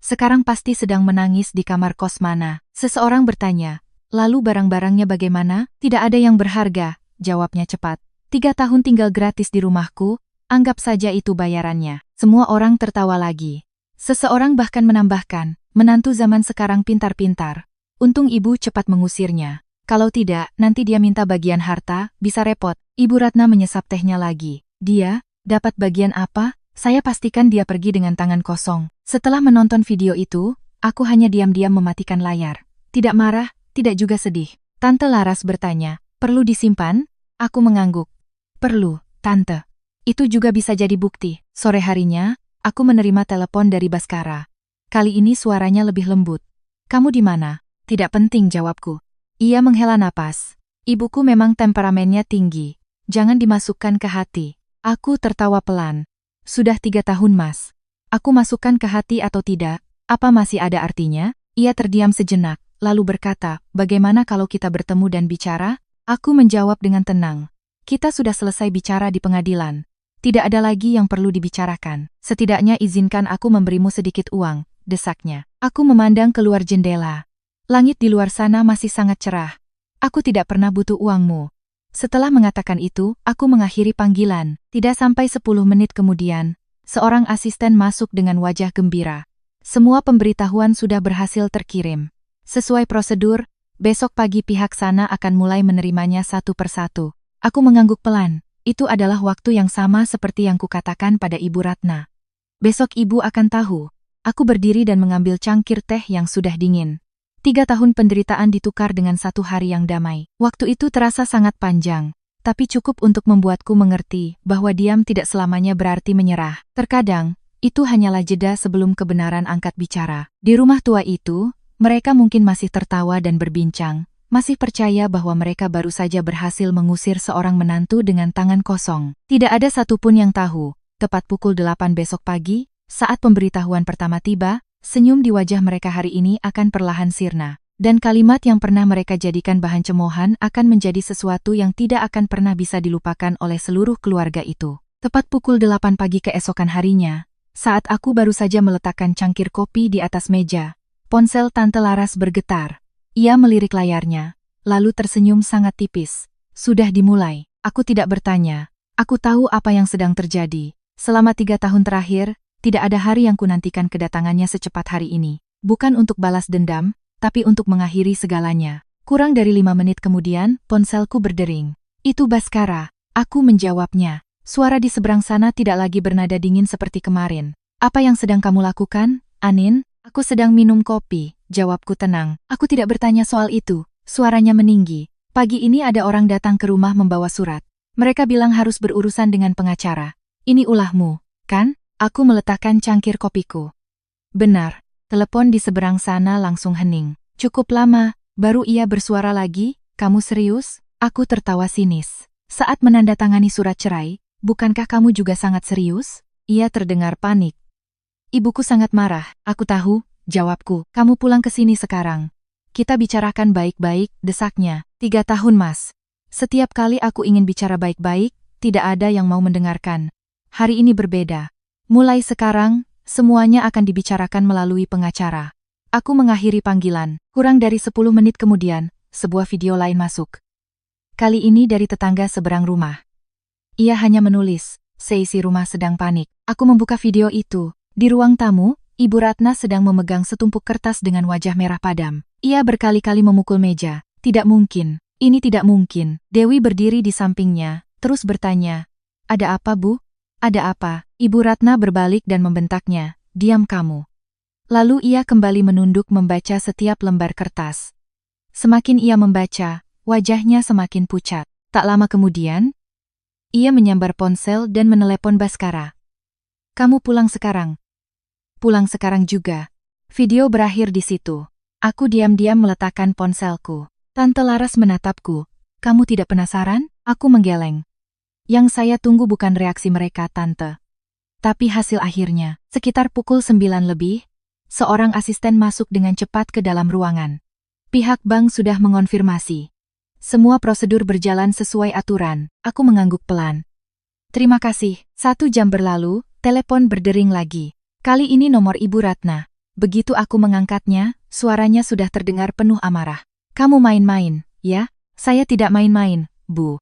Sekarang pasti sedang menangis di kamar kos mana." Seseorang bertanya, "Lalu barang-barangnya bagaimana?" "Tidak ada yang berharga," jawabnya cepat. 3 tahun tinggal gratis di rumahku, anggap saja itu bayarannya. Semua orang tertawa lagi. Seseorang bahkan menambahkan, "Menantu zaman sekarang pintar-pintar. Untung ibu cepat mengusirnya. Kalau tidak, nanti dia minta bagian harta, bisa repot." Ibu Ratna menyesap tehnya lagi. "Dia, dapat bagian apa? Saya pastikan dia pergi dengan tangan kosong." Setelah menonton video itu, aku hanya diam-diam mematikan layar. Tidak marah, tidak juga sedih. Tante Laras bertanya, "Perlu disimpan?" Aku mengangguk. "Perlu, Tante. Itu juga bisa jadi bukti." Sore harinya, aku menerima telepon dari Baskara. Kali ini suaranya lebih lembut. "Kamu di mana?" "Tidak penting," jawabku. Ia menghela napas. "Ibuku memang temperamennya tinggi. Jangan dimasukkan ke hati." Aku tertawa pelan. "Sudah 3 tahun, Mas. Aku masukkan ke hati atau tidak, apa masih ada artinya?" Ia terdiam sejenak, lalu berkata, "Bagaimana kalau kita bertemu dan bicara?" Aku menjawab dengan tenang. "Kita sudah selesai bicara di pengadilan. Tidak ada lagi yang perlu dibicarakan. Setidaknya izinkan aku memberimu sedikit uang," desaknya. Aku memandang keluar jendela. Langit di luar sana masih sangat cerah. "Aku tidak pernah butuh uangmu." Setelah mengatakan itu, aku mengakhiri panggilan. Tidak sampai 10 menit kemudian, seorang asisten masuk dengan wajah gembira. "Semua pemberitahuan sudah berhasil terkirim. Sesuai prosedur, besok pagi pihak sana akan mulai menerimanya satu persatu." Aku mengangguk pelan. Itu adalah waktu yang sama seperti yang kukatakan pada Ibu Ratna. "Besok ibu akan tahu." Aku berdiri dan mengambil cangkir teh yang sudah dingin. 3 tahun penderitaan ditukar dengan 1 hari yang damai. Waktu itu terasa sangat panjang, tapi cukup untuk membuatku mengerti bahwa diam tidak selamanya berarti menyerah. Terkadang, itu hanyalah jeda sebelum kebenaran angkat bicara. Di rumah tua itu, mereka mungkin masih tertawa dan berbincang, masih percaya bahwa mereka baru saja berhasil mengusir seorang menantu dengan tangan kosong. Tidak ada satupun yang tahu, tepat pukul 8 besok pagi, saat pemberitahuan pertama tiba, senyum di wajah mereka hari ini akan perlahan sirna. Dan kalimat yang pernah mereka jadikan bahan cemoohan akan menjadi sesuatu yang tidak akan pernah bisa dilupakan oleh seluruh keluarga itu. Tepat pukul 8 pagi keesokan harinya, saat aku baru saja meletakkan cangkir kopi di atas meja, ponsel Tante Laras bergetar. Ia melirik layarnya, lalu tersenyum sangat tipis. "Sudah dimulai." Aku tidak bertanya. Aku tahu apa yang sedang terjadi. Selama 3 tahun terakhir, tidak ada hari yang kunantikan kedatangannya secepat hari ini. Bukan untuk balas dendam, tapi untuk mengakhiri segalanya. Kurang dari 5 menit kemudian, ponselku berdering. "Itu Baskara." Aku menjawabnya. Suara di seberang sana tidak lagi bernada dingin seperti kemarin. "Apa yang sedang kamu lakukan, Anin?" "Aku sedang minum kopi," jawabku tenang. "Aku tidak bertanya soal itu." Suaranya meninggi. "Pagi ini ada orang datang ke rumah membawa surat. Mereka bilang harus berurusan dengan pengacara." "Ini ulahmu, kan?" Aku meletakkan cangkir kopiku. "Benar." Telepon di seberang sana langsung hening. Cukup lama, baru ia bersuara lagi, "Kamu serius?" Aku tertawa sinis. "Saat menandatangani surat cerai, bukankah kamu juga sangat serius?" Ia terdengar panik. "Ibuku sangat marah." "Aku tahu," jawabku. "Kamu pulang ke sini sekarang. Kita bicarakan baik-baik," desaknya. 3 tahun, Mas. Setiap kali aku ingin bicara baik-baik, tidak ada yang mau mendengarkan. Hari ini berbeda. Mulai sekarang, semuanya akan dibicarakan melalui pengacara. Aku mengakhiri panggilan. Kurang dari 10 menit kemudian, sebuah video lain masuk. Kali ini dari tetangga seberang rumah. Ia hanya menulis, "Seisi rumah sedang panik." Aku membuka video itu. Di ruang tamu, Ibu Ratna sedang memegang setumpuk kertas dengan wajah merah padam. Ia berkali-kali memukul meja. "Tidak mungkin. Ini tidak mungkin." Dewi berdiri di sampingnya, terus bertanya, "Ada apa, Bu?" "Ada apa?" Ibu Ratna berbalik dan membentaknya, "Diam kamu." Lalu ia kembali menunduk membaca setiap lembar kertas. Semakin ia membaca, wajahnya semakin pucat. Tak lama kemudian, ia menyambar ponsel dan menelepon Baskara. "Kamu pulang sekarang." "Pulang sekarang juga." Video berakhir di situ. Aku diam-diam meletakkan ponselku. Tante Laras menatapku. "Kamu tidak penasaran?" Aku menggeleng. "Yang saya tunggu bukan reaksi mereka, Tante. Tapi hasil akhirnya, sekitar pukul 9 lebih, seorang asisten masuk dengan cepat ke dalam ruangan. Pihak bank sudah mengonfirmasi. Semua prosedur berjalan sesuai aturan. Aku mengangguk pelan. Terima kasih. 1 jam berlalu, telepon berdering lagi. Kali ini nomor Ibu Ratna. Begitu aku mengangkatnya, suaranya sudah terdengar penuh amarah. Kamu main-main, ya? Saya tidak main-main, Bu.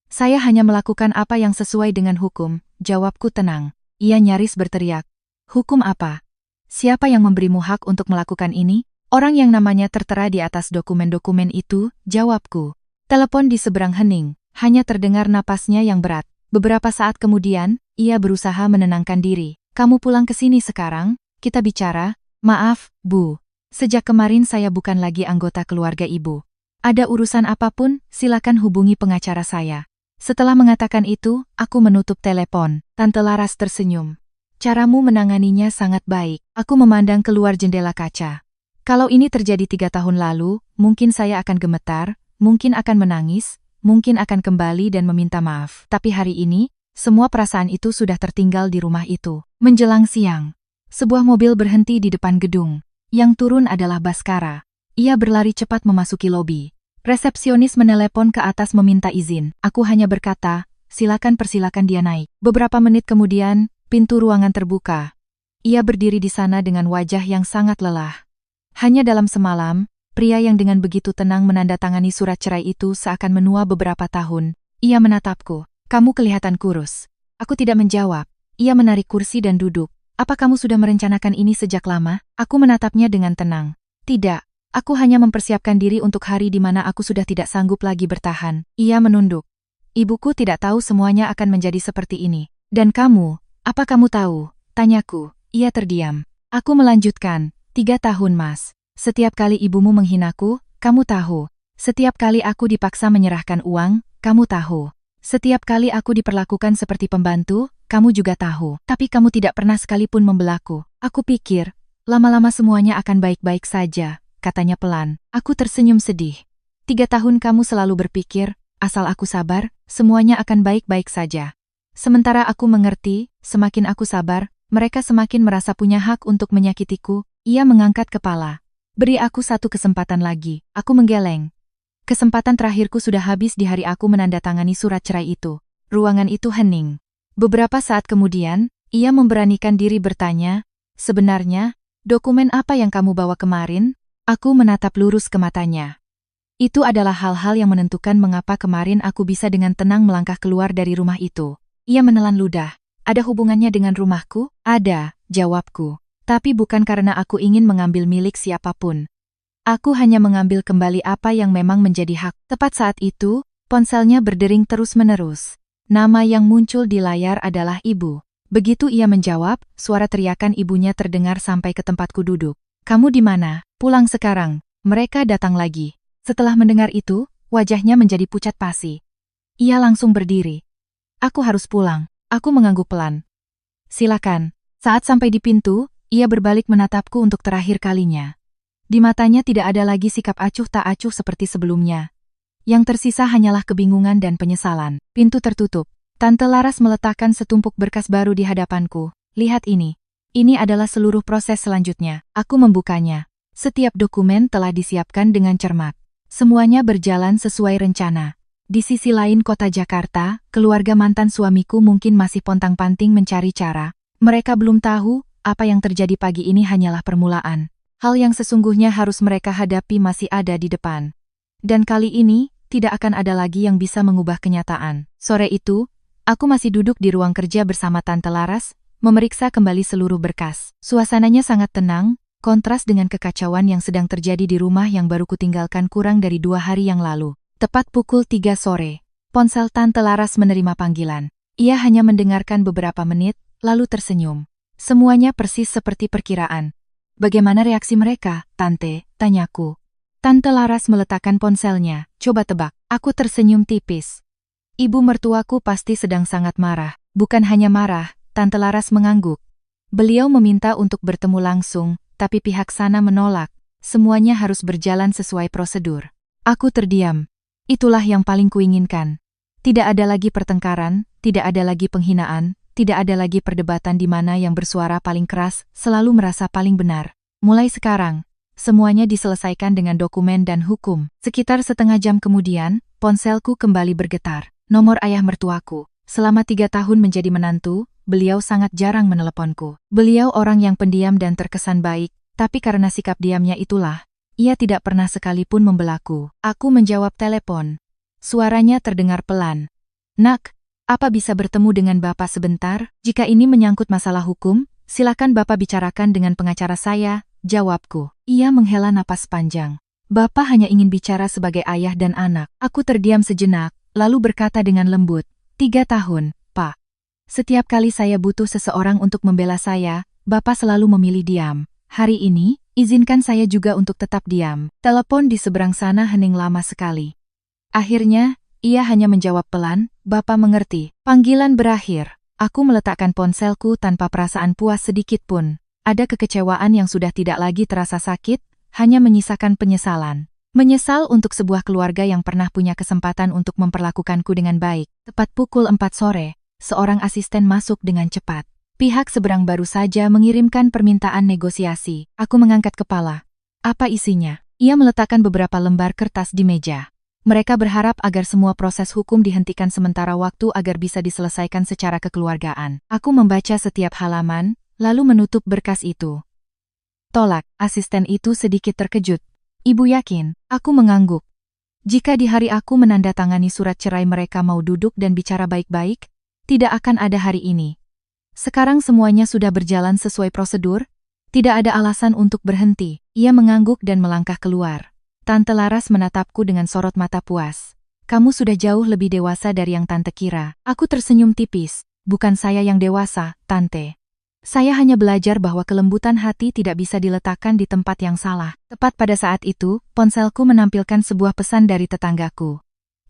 Saya hanya melakukan apa yang sesuai dengan hukum, jawabku tenang. Ia nyaris berteriak. Hukum apa? Siapa yang memberimu hak untuk melakukan ini? Orang yang namanya tertera di atas dokumen-dokumen itu, jawabku. Telepon di seberang hening, hanya terdengar napasnya yang berat. Beberapa saat kemudian, ia berusaha menenangkan diri. Kamu pulang ke sini sekarang, kita bicara. Maaf, Bu. Sejak kemarin saya bukan lagi anggota keluarga Ibu. Ada urusan apapun, silakan hubungi pengacara saya. Setelah mengatakan itu, aku menutup telepon. Tante Laras tersenyum. Caramu menanganinya sangat baik. Aku memandang keluar jendela kaca. Kalau ini terjadi 3 tahun lalu, mungkin saya akan gemetar, mungkin akan menangis, mungkin akan kembali dan meminta maaf. Tapi hari ini, semua perasaan itu sudah tertinggal di rumah itu. Menjelang siang, sebuah mobil berhenti di depan gedung. Yang turun adalah Baskara. Ia berlari cepat memasuki lobi. Resepsionis menelepon ke atas meminta izin. Aku hanya berkata, silakan persilakan dia naik. Beberapa menit kemudian, pintu ruangan terbuka. Ia berdiri di sana dengan wajah yang sangat lelah. Hanya dalam semalam, pria yang dengan begitu tenang menandatangani surat cerai itu seakan menua beberapa tahun. Ia menatapku. Kamu kelihatan kurus. Aku tidak menjawab. Ia menarik kursi dan duduk. Apa kamu sudah merencanakan ini sejak lama? Aku menatapnya dengan tenang. Tidak. Aku hanya mempersiapkan diri untuk hari di mana aku sudah tidak sanggup lagi bertahan. Ia menunduk. Ibuku tidak tahu semuanya akan menjadi seperti ini. Dan kamu, apa kamu tahu? Tanyaku. Ia terdiam. Aku melanjutkan. 3 tahun, Mas. Setiap kali ibumu menghinaku, kamu tahu. Setiap kali aku dipaksa menyerahkan uang, kamu tahu. Setiap kali aku diperlakukan seperti pembantu, kamu juga tahu. Tapi kamu tidak pernah sekalipun membelaku. Aku pikir, lama-lama semuanya akan baik-baik saja. Katanya pelan. Aku tersenyum sedih. 3 tahun kamu selalu berpikir, asal aku sabar, semuanya akan baik-baik saja. Sementara aku mengerti, semakin aku sabar, mereka semakin merasa punya hak untuk menyakitiku. Ia mengangkat kepala. Beri aku 1 kesempatan lagi. Aku menggeleng. Kesempatan terakhirku sudah habis di hari aku menandatangani surat cerai itu. Ruangan itu hening. Beberapa saat kemudian, ia memberanikan diri bertanya, sebenarnya, dokumen apa yang kamu bawa kemarin? Aku menatap lurus ke matanya. Itu adalah hal-hal yang menentukan mengapa kemarin aku bisa dengan tenang melangkah keluar dari rumah itu. Ia menelan ludah. Ada hubungannya dengan rumahku? Ada, jawabku. Tapi bukan karena aku ingin mengambil milik siapapun. Aku hanya mengambil kembali apa yang memang menjadi hak. Tepat saat itu, ponselnya berdering terus-menerus. Nama yang muncul di layar adalah Ibu. Begitu ia menjawab, suara teriakan ibunya terdengar sampai ke tempatku duduk. Kamu di mana? Pulang sekarang. Mereka datang lagi. Setelah mendengar itu, wajahnya menjadi pucat pasi. Ia langsung berdiri. Aku harus pulang. Aku mengangguk pelan. Silakan. Saat sampai di pintu, ia berbalik menatapku untuk terakhir kalinya. Di matanya tidak ada lagi sikap acuh tak acuh seperti sebelumnya. Yang tersisa hanyalah kebingungan dan penyesalan. Pintu tertutup. Tante Laras meletakkan setumpuk berkas baru di hadapanku. Lihat ini. Ini adalah seluruh proses selanjutnya. Aku membukanya. Setiap dokumen telah disiapkan dengan cermat. Semuanya berjalan sesuai rencana. Di sisi lain kota Jakarta, keluarga mantan suamiku mungkin masih pontang-panting mencari cara. Mereka belum tahu, apa yang terjadi pagi ini hanyalah permulaan. Hal yang sesungguhnya harus mereka hadapi masih ada di depan. Dan kali ini, tidak akan ada lagi yang bisa mengubah kenyataan. Sore itu, aku masih duduk di ruang kerja bersama Tante Laras, memeriksa kembali seluruh berkas. Suasananya sangat tenang, kontras dengan kekacauan yang sedang terjadi di rumah yang baru kutinggalkan kurang dari 2 hari yang lalu. Tepat pukul 3 sore, ponsel Tante Laras menerima panggilan. Ia hanya mendengarkan beberapa menit, lalu tersenyum. Semuanya persis seperti perkiraan. Bagaimana reaksi mereka, Tante? Tanyaku. Tante Laras meletakkan ponselnya. Coba tebak. Aku tersenyum tipis. Ibu mertuaku pasti sedang sangat marah. Bukan hanya marah, Tante Laras mengangguk. Beliau meminta untuk bertemu langsung, tapi pihak sana menolak. Semuanya harus berjalan sesuai prosedur. Aku terdiam. Itulah yang paling kuinginkan. Tidak ada lagi pertengkaran, tidak ada lagi penghinaan, tidak ada lagi perdebatan di mana yang bersuara paling keras selalu merasa paling benar. Mulai sekarang, semuanya diselesaikan dengan dokumen dan hukum. Sekitar setengah jam kemudian, ponselku kembali bergetar. Nomor ayah mertuaku. Selama 3 tahun menjadi menantu, beliau sangat jarang meneleponku. Beliau orang yang pendiam dan terkesan baik, tapi karena sikap diamnya itulah, ia tidak pernah sekalipun membelaku. Aku menjawab telepon. Suaranya terdengar pelan. Nak, apa bisa bertemu dengan Bapak sebentar? Jika ini menyangkut masalah hukum, silakan Bapak bicarakan dengan pengacara saya, jawabku. Ia menghela napas panjang. Bapak hanya ingin bicara sebagai ayah dan anak. Aku terdiam sejenak, lalu berkata dengan lembut, 3 tahun, Pak. Setiap kali saya butuh seseorang untuk membela saya, Bapak selalu memilih diam. Hari ini, izinkan saya juga untuk tetap diam. Telepon di seberang sana hening lama sekali. Akhirnya, ia hanya menjawab pelan, Bapak mengerti. Panggilan berakhir. Aku meletakkan ponselku tanpa perasaan puas sedikit pun. Ada kekecewaan yang sudah tidak lagi terasa sakit, hanya menyisakan penyesalan. Menyesal untuk sebuah keluarga yang pernah punya kesempatan untuk memperlakukanku dengan baik. Tepat pukul 4 sore, seorang asisten masuk dengan cepat. Pihak seberang baru saja mengirimkan permintaan negosiasi. Aku mengangkat kepala. Apa isinya? Ia meletakkan beberapa lembar kertas di meja. Mereka berharap agar semua proses hukum dihentikan sementara waktu agar bisa diselesaikan secara kekeluargaan. Aku membaca setiap halaman, lalu menutup berkas itu. Tolak, asisten itu sedikit terkejut. Ibu yakin? Aku mengangguk. Jika di hari aku menandatangani surat cerai mereka mau duduk dan bicara baik-baik, tidak akan ada hari ini. Sekarang semuanya sudah berjalan sesuai prosedur, tidak ada alasan untuk berhenti. Ia mengangguk dan melangkah keluar. Tante Laras menatapku dengan sorot mata puas. Kamu sudah jauh lebih dewasa dari yang Tante kira. Aku tersenyum tipis. Bukan saya yang dewasa, Tante. Saya hanya belajar bahwa kelembutan hati tidak bisa diletakkan di tempat yang salah. Tepat pada saat itu, ponselku menampilkan sebuah pesan dari tetanggaku.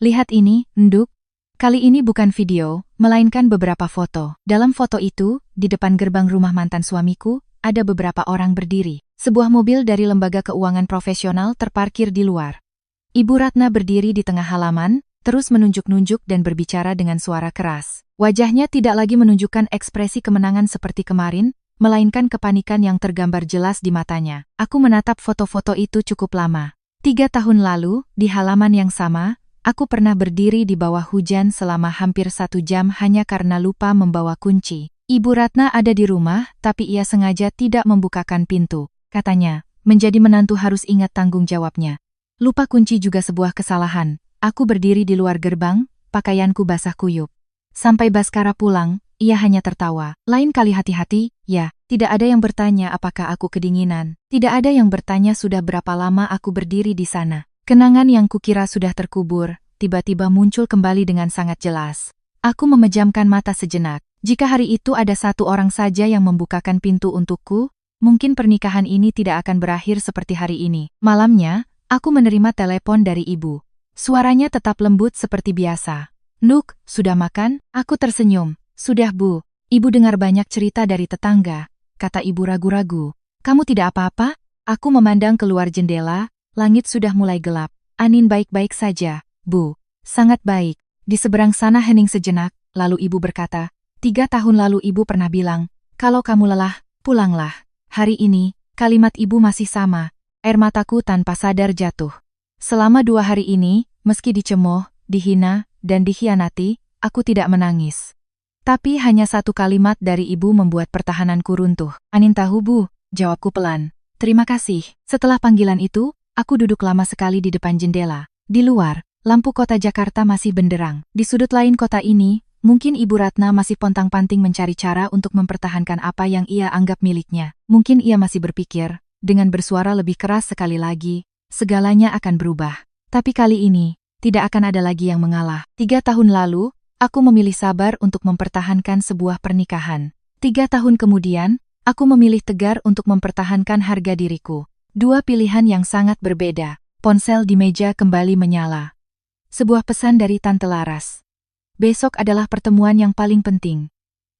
Lihat ini, Nduk. Kali ini bukan video, melainkan beberapa foto. Dalam foto itu, di depan gerbang rumah mantan suamiku, ada beberapa orang berdiri. Sebuah mobil dari lembaga keuangan profesional terparkir di luar. Ibu Ratna berdiri di tengah halaman, terus menunjuk-nunjuk dan berbicara dengan suara keras. Wajahnya tidak lagi menunjukkan ekspresi kemenangan seperti kemarin, melainkan kepanikan yang tergambar jelas di matanya. Aku menatap foto-foto itu cukup lama. 3 tahun lalu, di halaman yang sama, aku pernah berdiri di bawah hujan selama hampir 1 jam hanya karena lupa membawa kunci. Ibu Ratna ada di rumah, tapi ia sengaja tidak membukakan pintu. Katanya, menjadi menantu harus ingat tanggung jawabnya. Lupa kunci juga sebuah kesalahan. Aku berdiri di luar gerbang, pakaianku basah kuyup. Sampai Baskara pulang, ia hanya tertawa. Lain kali hati-hati, ya. Tidak ada yang bertanya apakah aku kedinginan. Tidak ada yang bertanya sudah berapa lama aku berdiri di sana. Kenangan yang kukira sudah terkubur, tiba-tiba muncul kembali dengan sangat jelas. Aku memejamkan mata sejenak. Jika hari itu ada 1 orang saja yang membukakan pintu untukku, mungkin pernikahan ini tidak akan berakhir seperti hari ini. Malamnya, aku menerima telepon dari ibu. Suaranya tetap lembut seperti biasa. Nuk, sudah makan? Aku tersenyum. Sudah, Bu. Ibu dengar banyak cerita dari tetangga, kata ibu ragu-ragu. Kamu tidak apa-apa? Aku memandang keluar jendela, langit sudah mulai gelap. Anin baik-baik saja, Bu. Sangat baik. Di seberang sana hening sejenak, lalu ibu berkata, 3 tahun lalu ibu pernah bilang, kalau kamu lelah, pulanglah. Hari ini, kalimat ibu masih sama. Air mataku tanpa sadar jatuh. Selama 2 hari ini, meski dicemooh, dihina, dan dikhianati, aku tidak menangis. Tapi hanya 1 kalimat dari ibu membuat pertahananku runtuh. Anin tahu, Bu, jawabku pelan. Terima kasih. Setelah panggilan itu, aku duduk lama sekali di depan jendela. Di luar, lampu kota Jakarta masih benderang. Di sudut lain kota ini, mungkin Ibu Ratna masih pontang-panting mencari cara untuk mempertahankan apa yang ia anggap miliknya. Mungkin ia masih berpikir, dengan bersuara lebih keras sekali lagi, segalanya akan berubah. Tapi kali ini, tidak akan ada lagi yang mengalah. 3 tahun lalu, aku memilih sabar untuk mempertahankan sebuah pernikahan. 3 tahun kemudian, aku memilih tegar untuk mempertahankan harga diriku. 2 pilihan yang sangat berbeda. Ponsel di meja kembali menyala. Sebuah pesan dari Tante Laras. Besok adalah pertemuan yang paling penting.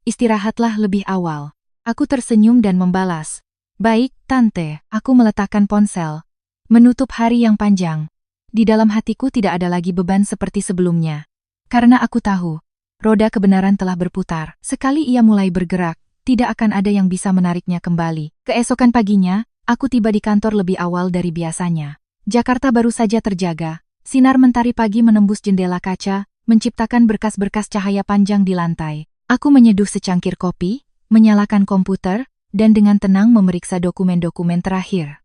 Istirahatlah lebih awal. Aku tersenyum dan membalas. Baik, Tante. Aku meletakkan ponsel. Menutup hari yang panjang. Di dalam hatiku tidak ada lagi beban seperti sebelumnya. Karena aku tahu, Roda kebenaran telah berputar. Sekali ia mulai bergerak, tidak akan ada yang bisa menariknya kembali. Keesokan paginya, aku tiba di kantor lebih awal dari biasanya. Jakarta baru saja terjaga. Sinar mentari pagi menembus jendela kaca, menciptakan berkas-berkas cahaya panjang di lantai. Aku menyeduh secangkir kopi, menyalakan komputer, dan dengan tenang memeriksa dokumen-dokumen terakhir.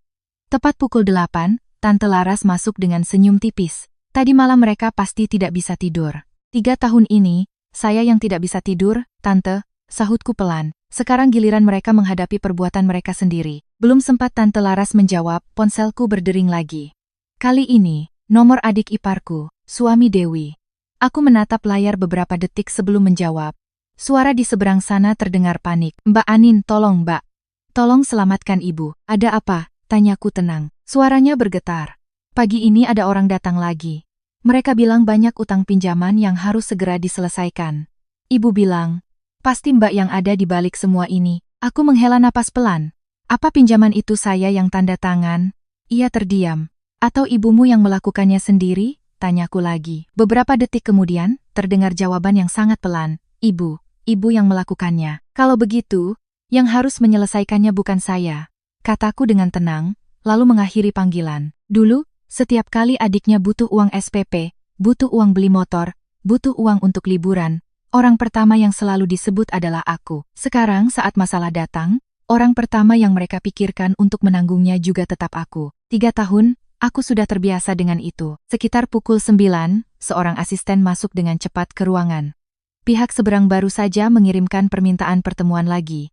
Tepat pukul 8, Tante Laras masuk dengan senyum tipis. Tadi malam mereka pasti tidak bisa tidur. 3 tahun ini, saya yang tidak bisa tidur, Tante, sahutku pelan. Sekarang giliran mereka menghadapi perbuatan mereka sendiri. Belum sempat Tante Laras menjawab, ponselku berdering lagi. Kali ini, nomor adik iparku, suami Dewi. Aku menatap layar beberapa detik sebelum menjawab. Suara di seberang sana terdengar panik. Mbak Anin, tolong Mbak. Tolong selamatkan ibu. Ada apa? Tanyaku tenang. Suaranya bergetar. Pagi ini ada orang datang lagi. Mereka bilang banyak utang pinjaman yang harus segera diselesaikan. Ibu bilang, pasti Mbak yang ada di balik semua ini. Aku menghela napas pelan. Apa pinjaman itu saya yang tanda tangan? Ia terdiam. Atau ibumu yang melakukannya sendiri? Tanyaku lagi. Beberapa detik kemudian, terdengar jawaban yang sangat pelan. Ibu yang melakukannya. Kalau begitu, yang harus menyelesaikannya bukan saya. Kataku dengan tenang, lalu mengakhiri panggilan. Dulu, setiap kali adiknya butuh uang SPP, butuh uang beli motor, butuh uang untuk liburan, orang pertama yang selalu disebut adalah aku. Sekarang saat masalah datang, orang pertama yang mereka pikirkan untuk menanggungnya juga tetap aku. 3 tahun, aku sudah terbiasa dengan itu. Sekitar pukul 9, seorang asisten masuk dengan cepat ke ruangan. Pihak seberang baru saja mengirimkan permintaan pertemuan lagi.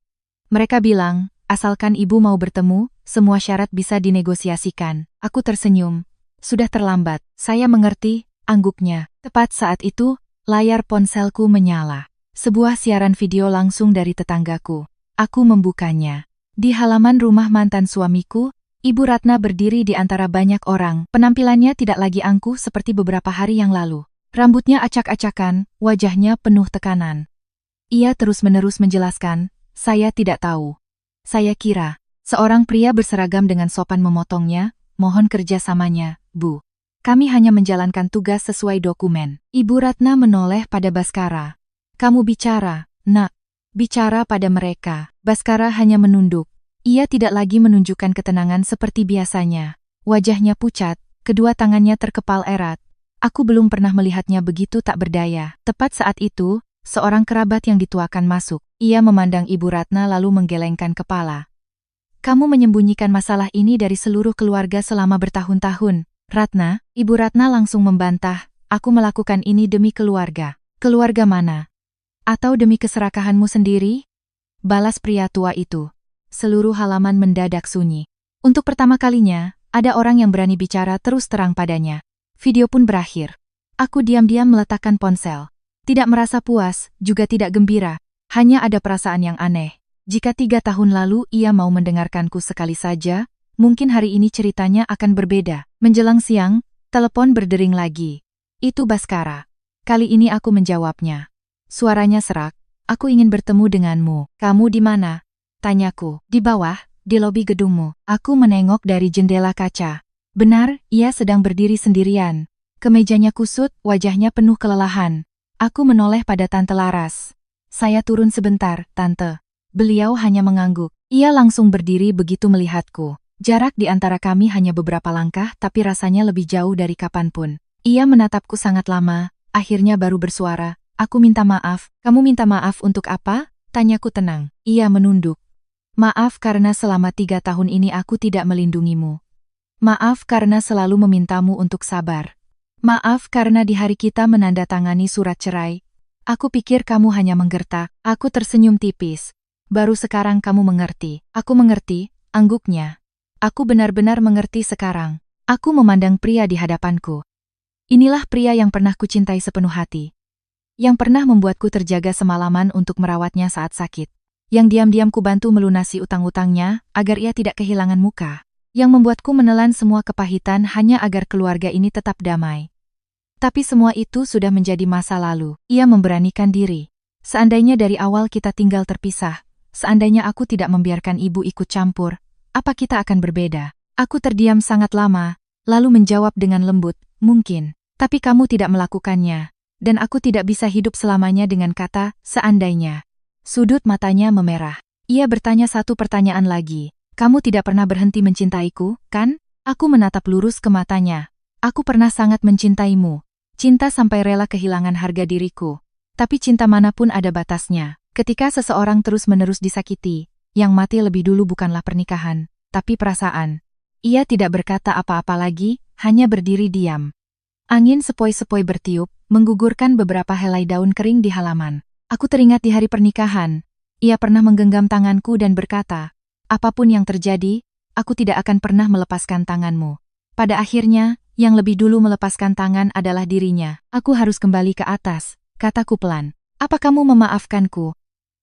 Mereka bilang, asalkan ibu mau bertemu, semua syarat bisa dinegosiasikan. Aku tersenyum. Sudah terlambat. Saya mengerti, angguknya. Tepat saat itu, layar ponselku menyala. Sebuah siaran video langsung dari tetanggaku. Aku membukanya. Di halaman rumah mantan suamiku, Ibu Ratna berdiri di antara banyak orang. Penampilannya tidak lagi angkuh seperti beberapa hari yang lalu. Rambutnya acak-acakan, wajahnya penuh tekanan. Ia terus-menerus menjelaskan, saya tidak tahu. Saya kira, seorang pria berseragam dengan sopan memotongnya, mohon kerjasamanya, Bu. Kami hanya menjalankan tugas sesuai dokumen. Ibu Ratna menoleh pada Baskara. Kamu bicara, Nak. Bicara pada mereka. Baskara hanya menunduk. Ia tidak lagi menunjukkan ketenangan seperti biasanya. Wajahnya pucat, kedua tangannya terkepal erat. Aku belum pernah melihatnya begitu tak berdaya. Tepat saat itu, seorang kerabat yang dituakan masuk. Ia memandang Ibu Ratna lalu menggelengkan kepala. Kamu menyembunyikan masalah ini dari seluruh keluarga selama bertahun-tahun. Ratna, Ibu Ratna langsung membantah, aku melakukan ini demi keluarga. Keluarga mana? Atau demi keserakahanmu sendiri? Balas pria tua itu. Seluruh halaman mendadak sunyi. Untuk pertama kalinya, ada orang yang berani bicara terus terang padanya. Video pun berakhir. Aku diam-diam meletakkan ponsel. Tidak merasa puas, juga tidak gembira. Hanya ada perasaan yang aneh. Jika 3 tahun lalu ia mau mendengarkanku sekali saja, mungkin hari ini ceritanya akan berbeda. Menjelang siang, telepon berdering lagi. Itu Baskara. Kali ini aku menjawabnya. Suaranya serak. Aku ingin bertemu denganmu. Kamu di mana? Tanyaku. Di bawah, di lobi gedungmu. Aku menengok dari jendela kaca. Benar, ia sedang berdiri sendirian. Kemejanya kusut, wajahnya penuh kelelahan. Aku menoleh pada Tante Laras. Saya turun sebentar, Tante. Beliau hanya mengangguk. Ia langsung berdiri begitu melihatku. Jarak di antara kami hanya beberapa langkah tapi rasanya lebih jauh dari kapanpun. Ia menatapku sangat lama, akhirnya baru bersuara. Aku minta maaf. Kamu minta maaf untuk apa? Tanyaku tenang. Ia menunduk. Maaf karena selama 3 tahun ini aku tidak melindungimu. Maaf karena selalu memintamu untuk sabar. Maaf karena di hari kita menandatangani surat cerai. Aku pikir kamu hanya menggertak. Aku tersenyum tipis. Baru sekarang kamu mengerti. Aku mengerti, angguknya. Aku benar-benar mengerti sekarang. Aku memandang pria di hadapanku. Inilah pria yang pernah kucintai sepenuh hati. Yang pernah membuatku terjaga semalaman untuk merawatnya saat sakit. Yang diam-diam kubantu melunasi utang-utangnya agar ia tidak kehilangan muka. Yang membuatku menelan semua kepahitan hanya agar keluarga ini tetap damai. Tapi semua itu sudah menjadi masa lalu. Ia memberanikan diri. Seandainya dari awal kita tinggal terpisah, seandainya aku tidak membiarkan ibu ikut campur, apa kita akan berbeda? Aku terdiam sangat lama, lalu menjawab dengan lembut, mungkin. Tapi kamu tidak melakukannya. dan aku tidak bisa hidup selamanya dengan kata seandainya. Sudut matanya memerah. Ia bertanya satu pertanyaan lagi. Kamu tidak pernah berhenti mencintaiku, kan? Aku menatap lurus ke matanya. Aku pernah sangat mencintaimu. Cinta sampai rela kehilangan harga diriku. Tapi cinta manapun ada batasnya. Ketika seseorang terus-menerus disakiti, yang mati lebih dulu bukanlah pernikahan, tapi perasaan. Ia tidak berkata apa-apa lagi, hanya berdiri diam. Angin sepoi-sepoi bertiup, menggugurkan beberapa helai daun kering di halaman. Aku teringat di hari pernikahan. Ia pernah menggenggam tanganku dan berkata, apapun yang terjadi, aku tidak akan pernah melepaskan tanganmu. Pada akhirnya, yang lebih dulu melepaskan tangan adalah dirinya. Aku harus kembali ke atas, kataku pelan. Apa kamu memaafkanku?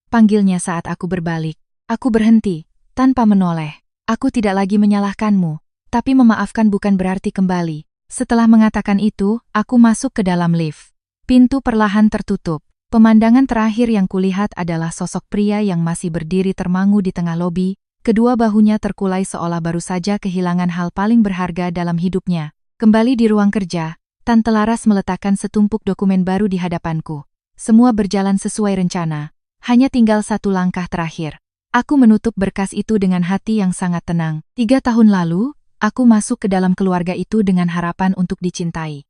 Panggilnya saat aku berbalik. Aku berhenti, tanpa menoleh. Aku tidak lagi menyalahkanmu, tapi memaafkan bukan berarti kembali. Setelah mengatakan itu, aku masuk ke dalam lift. Pintu perlahan tertutup. Pemandangan terakhir yang kulihat adalah sosok pria yang masih berdiri termangu di tengah lobi, kedua bahunya terkulai seolah baru saja kehilangan hal paling berharga dalam hidupnya. Kembali di ruang kerja, Tante Laras meletakkan setumpuk dokumen baru di hadapanku. Semua berjalan sesuai rencana. Hanya tinggal satu langkah terakhir. Aku menutup berkas itu dengan hati yang sangat tenang. 3 tahun lalu, aku masuk ke dalam keluarga itu dengan harapan untuk dicintai.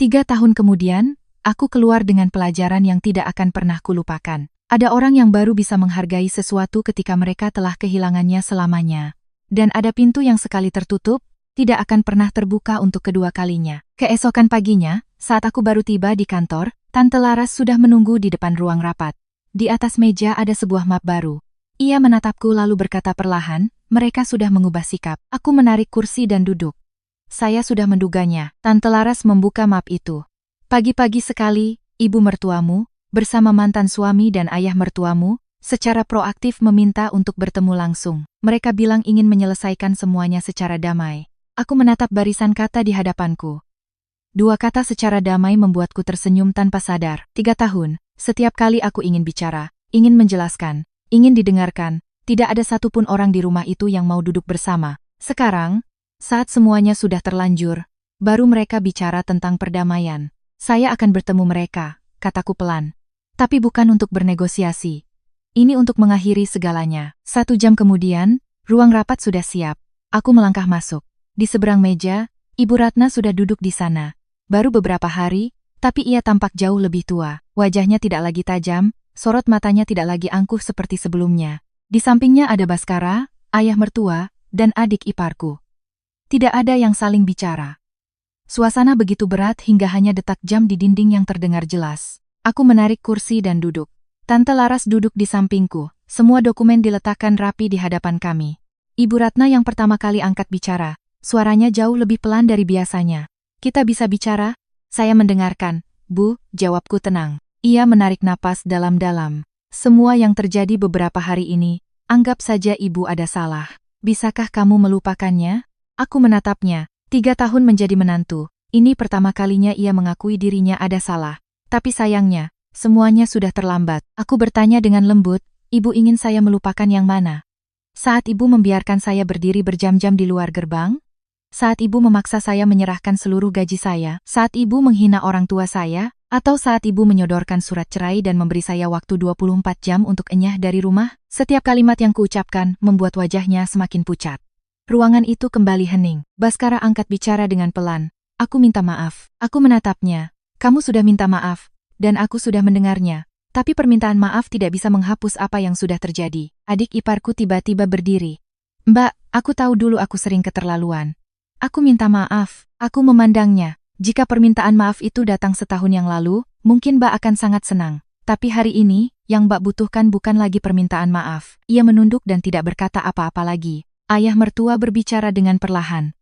3 tahun kemudian, aku keluar dengan pelajaran yang tidak akan pernah kulupakan. Ada orang yang baru bisa menghargai sesuatu ketika mereka telah kehilangannya selamanya. Dan ada pintu yang sekali tertutup, tidak akan pernah terbuka untuk kedua kalinya. Keesokan paginya, saat aku baru tiba di kantor, Tante Laras sudah menunggu di depan ruang rapat. Di atas meja ada sebuah map baru. Ia menatapku lalu berkata perlahan, mereka sudah mengubah sikap. Aku menarik kursi dan duduk. Saya sudah menduganya. Tante Laras membuka map itu. Pagi-pagi sekali, ibu mertuamu, bersama mantan suami dan ayah mertuamu, secara proaktif meminta untuk bertemu langsung. Mereka bilang ingin menyelesaikan semuanya secara damai. Aku menatap barisan kata di hadapanku. 2 kata secara damai membuatku tersenyum tanpa sadar. 3 tahun, setiap kali aku ingin bicara, ingin menjelaskan, ingin didengarkan, tidak ada satupun orang di rumah itu yang mau duduk bersama. Sekarang, saat semuanya sudah terlanjur, baru mereka bicara tentang perdamaian. Saya akan bertemu mereka, kataku pelan. Tapi bukan untuk bernegosiasi. Ini untuk mengakhiri segalanya. 1 jam kemudian, ruang rapat sudah siap. Aku melangkah masuk. Di seberang meja, Ibu Ratna sudah duduk di sana. Baru beberapa hari, tapi ia tampak jauh lebih tua. Wajahnya tidak lagi tajam, sorot matanya tidak lagi angkuh seperti sebelumnya. Di sampingnya ada Baskara, ayah mertua, dan adik iparku. Tidak ada yang saling bicara. Suasana begitu berat hingga hanya detak jam di dinding yang terdengar jelas. Aku menarik kursi dan duduk. Tante Laras duduk di sampingku. Semua dokumen diletakkan rapi di hadapan kami. Ibu Ratna yang pertama kali angkat bicara. Suaranya jauh lebih pelan dari biasanya. Kita bisa bicara? Saya mendengarkan. Bu, jawabku tenang. Ia menarik napas dalam-dalam. Semua yang terjadi beberapa hari ini, anggap saja ibu ada salah. Bisakah kamu melupakannya? Aku menatapnya. 3 tahun menjadi menantu. Ini pertama kalinya ia mengakui dirinya ada salah. Tapi sayangnya, semuanya sudah terlambat. Aku bertanya dengan lembut, ibu ingin saya melupakan yang mana? Saat ibu membiarkan saya berdiri berjam-jam di luar gerbang? Saat ibu memaksa saya menyerahkan seluruh gaji saya? Saat ibu menghina orang tua saya? Atau saat ibu menyodorkan surat cerai dan memberi saya waktu 24 jam untuk enyah dari rumah? Setiap kalimat yang kuucapkan membuat wajahnya semakin pucat. Ruangan itu kembali hening. Baskara angkat bicara dengan pelan. Aku minta maaf. Aku menatapnya. Kamu sudah minta maaf, dan aku sudah mendengarnya. Tapi permintaan maaf tidak bisa menghapus apa yang sudah terjadi. Adik iparku tiba-tiba berdiri. Mbak, aku tahu dulu aku sering keterlaluan. Aku minta maaf. Aku memandangnya. Jika permintaan maaf itu datang setahun yang lalu, mungkin Mbak akan sangat senang. Tapi hari ini, yang Mbak butuhkan bukan lagi permintaan maaf. Ia menunduk dan tidak berkata apa-apa lagi. Ayah mertua berbicara dengan perlahan.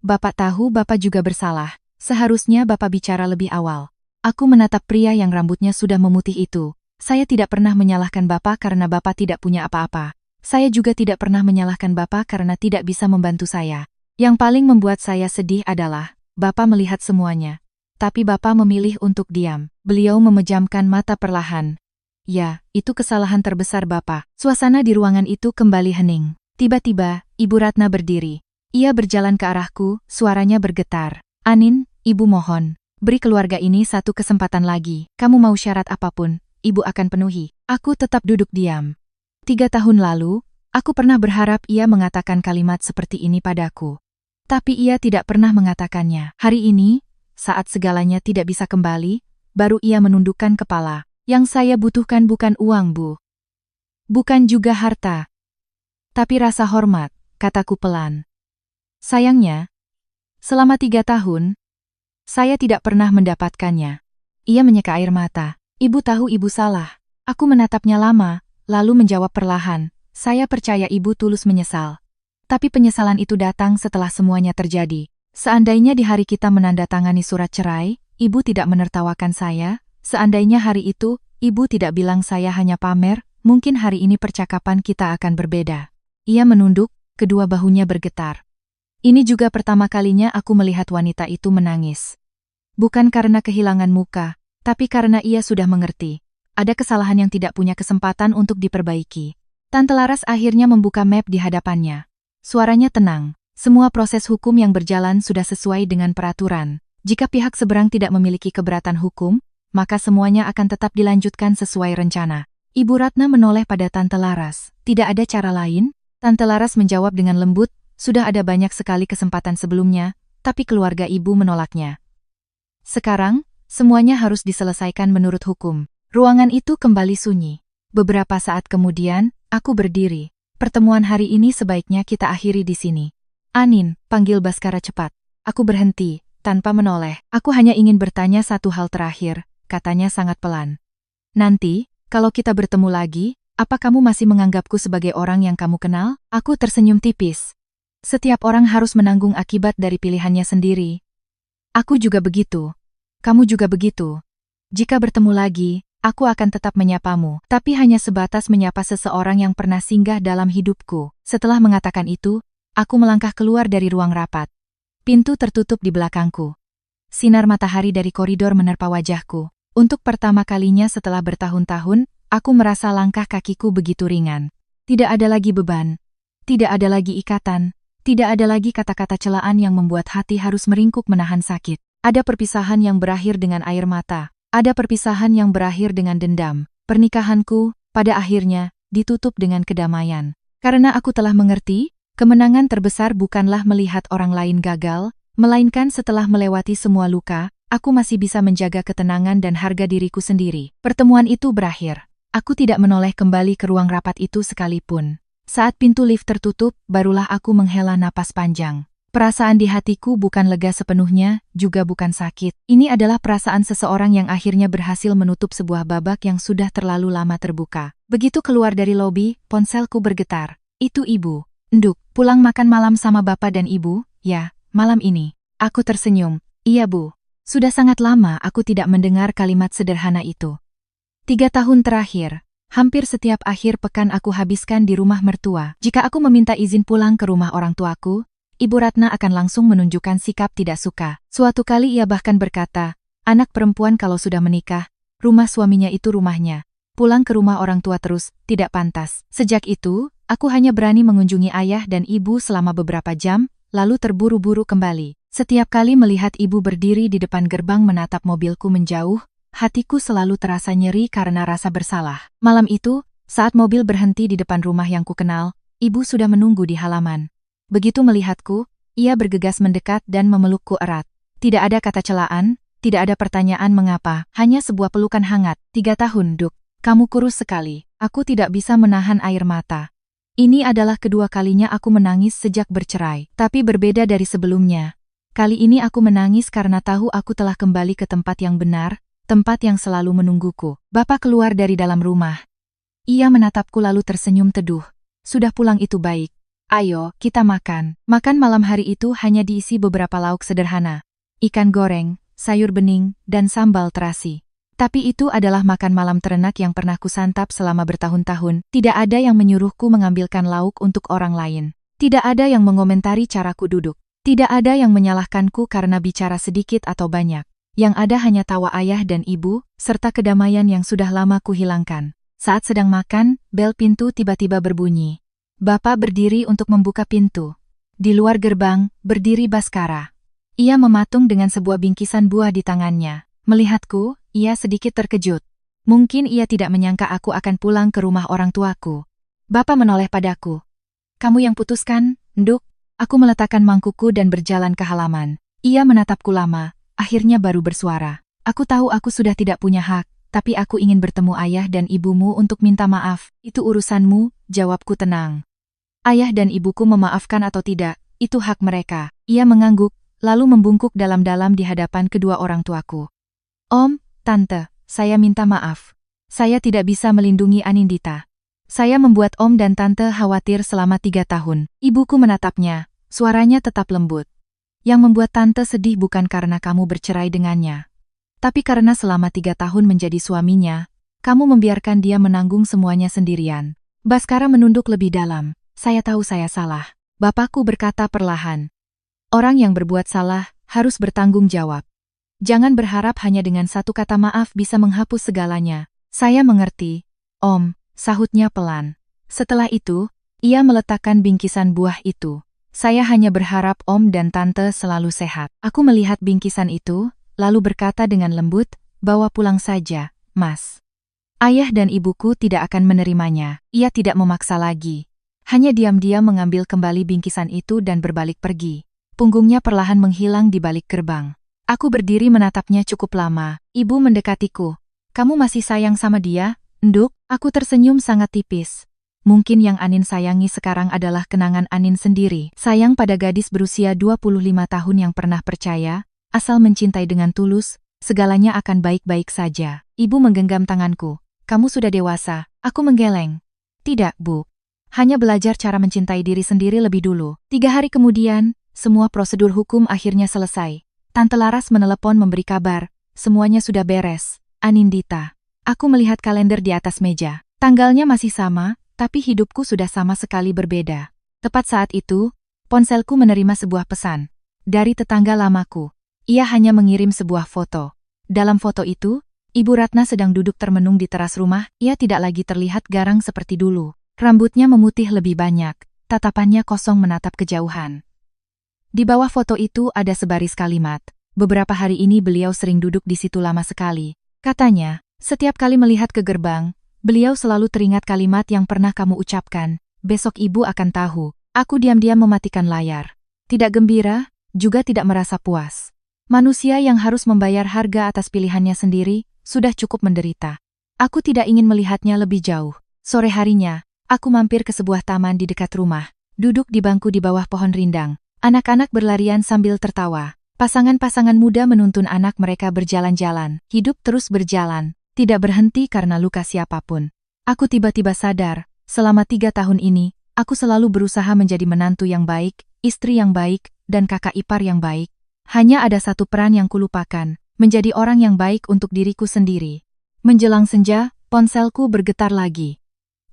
Bapak tahu Bapak juga bersalah. Seharusnya Bapak bicara lebih awal. Aku menatap pria yang rambutnya sudah memutih itu. Saya tidak pernah menyalahkan Bapak karena Bapak tidak punya apa-apa. Saya juga tidak pernah menyalahkan Bapak karena tidak bisa membantu saya. Yang paling membuat saya sedih adalah, Bapak melihat semuanya. Tapi Bapak memilih untuk diam. Beliau memejamkan mata perlahan. Ya, itu kesalahan terbesar Bapak. Suasana di ruangan itu kembali hening. Tiba-tiba, Ibu Ratna berdiri. Ia berjalan ke arahku, suaranya bergetar. Anin, Ibu mohon. Beri keluarga ini satu kesempatan lagi. Kamu mau syarat apapun, ibu akan penuhi. Aku tetap duduk diam. 3 tahun lalu, aku pernah berharap ia mengatakan kalimat seperti ini padaku. Tapi ia tidak pernah mengatakannya. Hari ini, saat segalanya tidak bisa kembali, baru ia menundukkan kepala. Yang saya butuhkan bukan uang, Bu. Bukan juga harta. Tapi rasa hormat, kataku pelan. Sayangnya, selama 3 tahun, saya tidak pernah mendapatkannya. Ia menyeka air mata. Ibu tahu ibu salah. Aku menatapnya lama, lalu menjawab perlahan. Saya percaya ibu tulus menyesal. Tapi penyesalan itu datang setelah semuanya terjadi. Seandainya di hari kita menandatangani surat cerai, ibu tidak menertawakan saya. Seandainya hari itu, ibu tidak bilang saya hanya pamer, mungkin hari ini percakapan kita akan berbeda. Ia menunduk, kedua bahunya bergetar. Ini juga pertama kalinya aku melihat wanita itu menangis. Bukan karena kehilangan muka, tapi karena ia sudah mengerti. Ada kesalahan yang tidak punya kesempatan untuk diperbaiki. Tante Laras akhirnya membuka map di hadapannya. Suaranya tenang. Semua proses hukum yang berjalan sudah sesuai dengan peraturan. Jika pihak seberang tidak memiliki keberatan hukum, maka semuanya akan tetap dilanjutkan sesuai rencana. Ibu Ratna menoleh pada Tante Laras. Tidak ada cara lain? Tante Laras menjawab dengan lembut, sudah ada banyak sekali kesempatan sebelumnya, tapi keluarga ibu menolaknya. Sekarang, semuanya harus diselesaikan menurut hukum. Ruangan itu kembali sunyi. Beberapa saat kemudian, aku berdiri. Pertemuan hari ini sebaiknya kita akhiri di sini. Anin, panggil Baskara cepat. Aku berhenti, tanpa menoleh. Aku hanya ingin bertanya satu hal terakhir, katanya sangat pelan. Nanti, kalau kita bertemu lagi, apa kamu masih menganggapku sebagai orang yang kamu kenal? Aku tersenyum tipis. Setiap orang harus menanggung akibat dari pilihannya sendiri. Aku juga begitu. Kamu juga begitu. Jika bertemu lagi, aku akan tetap menyapamu, tapi hanya sebatas menyapa seseorang yang pernah singgah dalam hidupku. Setelah mengatakan itu, aku melangkah keluar dari ruang rapat. Pintu tertutup di belakangku. Sinar matahari dari koridor menerpa wajahku. Untuk pertama kalinya setelah bertahun-tahun, aku merasa langkah kakiku begitu ringan. Tidak ada lagi beban. Tidak ada lagi ikatan. Tidak ada lagi kata-kata celaan yang membuat hati harus meringkuk menahan sakit. Ada perpisahan yang berakhir dengan air mata. Ada perpisahan yang berakhir dengan dendam. Pernikahanku, pada akhirnya, ditutup dengan kedamaian. Karena aku telah mengerti, kemenangan terbesar bukanlah melihat orang lain gagal, melainkan setelah melewati semua luka, aku masih bisa menjaga ketenangan dan harga diriku sendiri. Pertemuan itu berakhir. Aku tidak menoleh kembali ke ruang rapat itu sekalipun. Saat pintu lift tertutup, barulah aku menghela napas panjang. Perasaan di hatiku bukan lega sepenuhnya, juga bukan sakit. Ini adalah perasaan seseorang yang akhirnya berhasil menutup sebuah babak yang sudah terlalu lama terbuka. Begitu keluar dari lobi, ponselku bergetar. Itu ibu. Nduk, pulang makan malam sama bapak dan ibu? Ya, malam ini. Aku tersenyum. Iya bu. Sudah sangat lama aku tidak mendengar kalimat sederhana itu. 3 tahun terakhir, hampir setiap akhir pekan aku habiskan di rumah mertua. Jika aku meminta izin pulang ke rumah orang tuaku, Ibu Ratna akan langsung menunjukkan sikap tidak suka. Suatu kali ia bahkan berkata, anak perempuan kalau sudah menikah, rumah suaminya itu rumahnya. Pulang ke rumah orang tua terus, tidak pantas. Sejak itu, aku hanya berani mengunjungi ayah dan ibu selama beberapa jam, lalu terburu-buru kembali. Setiap kali melihat ibu berdiri di depan gerbang menatap mobilku menjauh, hatiku selalu terasa nyeri karena rasa bersalah. Malam itu, saat mobil berhenti di depan rumah yang kukenal, ibu sudah menunggu di halaman. Begitu melihatku, ia bergegas mendekat dan memelukku erat. Tidak ada kata celaan, tidak ada pertanyaan mengapa, hanya sebuah pelukan hangat. 3 tahun, Duk. Kamu kurus sekali. Aku tidak bisa menahan air mata. Ini adalah kedua kalinya aku menangis sejak bercerai. Tapi berbeda dari sebelumnya. Kali ini aku menangis karena tahu aku telah kembali ke tempat yang benar, tempat yang selalu menungguku. Bapak keluar dari dalam rumah. Ia menatapku lalu tersenyum teduh. Sudah pulang itu baik. Ayo, kita makan. Makan malam hari itu hanya diisi beberapa lauk sederhana. Ikan goreng, sayur bening, dan sambal terasi. Tapi itu adalah makan malam terenak yang pernah kusantap selama bertahun-tahun. Tidak ada yang menyuruhku mengambilkan lauk untuk orang lain. Tidak ada yang mengomentari caraku duduk. Tidak ada yang menyalahkanku karena bicara sedikit atau banyak. Yang ada hanya tawa ayah dan ibu, serta kedamaian yang sudah lama kuhilangkan. Saat sedang makan, bel pintu tiba-tiba berbunyi. Bapak berdiri untuk membuka pintu. Di luar gerbang, berdiri Baskara. Ia mematung dengan sebuah bingkisan buah di tangannya. Melihatku, ia sedikit terkejut. Mungkin ia tidak menyangka aku akan pulang ke rumah orang tuaku. Bapak menoleh padaku. Kamu yang putuskan, Nduk. Aku meletakkan mangkukku dan berjalan ke halaman. Ia menatapku lama, akhirnya baru bersuara. Aku tahu aku sudah tidak punya hak, tapi aku ingin bertemu ayah dan ibumu untuk minta maaf. Itu urusanmu, jawabku tenang. Ayah dan ibuku memaafkan atau tidak, itu hak mereka. Ia mengangguk, lalu membungkuk dalam-dalam di hadapan kedua orang tuaku. Om, Tante, saya minta maaf. Saya tidak bisa melindungi Anindita. Saya membuat Om dan Tante khawatir selama 3 tahun. Ibuku menatapnya, suaranya tetap lembut. Yang membuat Tante sedih bukan karena kamu bercerai dengannya. Tapi karena selama 3 tahun menjadi suaminya, kamu membiarkan dia menanggung semuanya sendirian. Baskara menunduk lebih dalam. Saya tahu saya salah. Bapakku berkata perlahan. Orang yang berbuat salah harus bertanggung jawab. Jangan berharap hanya dengan satu kata maaf bisa menghapus segalanya. Saya mengerti, Om, sahutnya pelan. Setelah itu, ia meletakkan bingkisan buah itu. Saya hanya berharap Om dan Tante selalu sehat. Aku melihat bingkisan itu, lalu berkata dengan lembut, bawa pulang saja, Mas. Ayah dan ibuku tidak akan menerimanya. Ia tidak memaksa lagi. Hanya diam-diam mengambil kembali bingkisan itu dan berbalik pergi. Punggungnya perlahan menghilang di balik gerbang. Aku berdiri menatapnya cukup lama. Ibu mendekatiku. Kamu masih sayang sama dia, Nduk? Aku tersenyum sangat tipis. Mungkin yang Anin sayangi sekarang adalah kenangan Anin sendiri. Sayang pada gadis berusia 25 tahun yang pernah percaya, asal mencintai dengan tulus, segalanya akan baik-baik saja. Ibu menggenggam tanganku. Kamu sudah dewasa. Aku menggeleng. Tidak, Bu. Hanya belajar cara mencintai diri sendiri lebih dulu. 3 hari kemudian, semua prosedur hukum akhirnya selesai. Tante Laras menelepon memberi kabar. Semuanya sudah beres. Anindita. Aku melihat kalender di atas meja. Tanggalnya masih sama, tapi hidupku sudah sama sekali berbeda. Tepat saat itu, ponselku menerima sebuah pesan. Dari tetangga lamaku. Ia hanya mengirim sebuah foto. Dalam foto itu, Ibu Ratna sedang duduk termenung di teras rumah. Ia tidak lagi terlihat garang seperti dulu. Rambutnya memutih lebih banyak. Tatapannya kosong menatap kejauhan. Di bawah foto itu ada sebaris kalimat. Beberapa hari ini beliau sering duduk di situ lama sekali. Katanya, setiap kali melihat ke gerbang, beliau selalu teringat kalimat yang pernah kamu ucapkan. Besok ibu akan tahu. Aku diam-diam mematikan layar. Tidak gembira, juga tidak merasa puas. Manusia yang harus membayar harga atas pilihannya sendiri, sudah cukup menderita. Aku tidak ingin melihatnya lebih jauh. Sore harinya, aku mampir ke sebuah taman di dekat rumah. Duduk di bangku di bawah pohon rindang. Anak-anak berlarian sambil tertawa. Pasangan-pasangan muda menuntun anak mereka berjalan-jalan. Hidup terus berjalan, tidak berhenti karena luka siapapun. Aku tiba-tiba sadar, selama 3 tahun ini, aku selalu berusaha menjadi menantu yang baik, istri yang baik, dan kakak ipar yang baik. Hanya ada satu peran yang kulupakan, menjadi orang yang baik untuk diriku sendiri. Menjelang senja, ponselku bergetar lagi.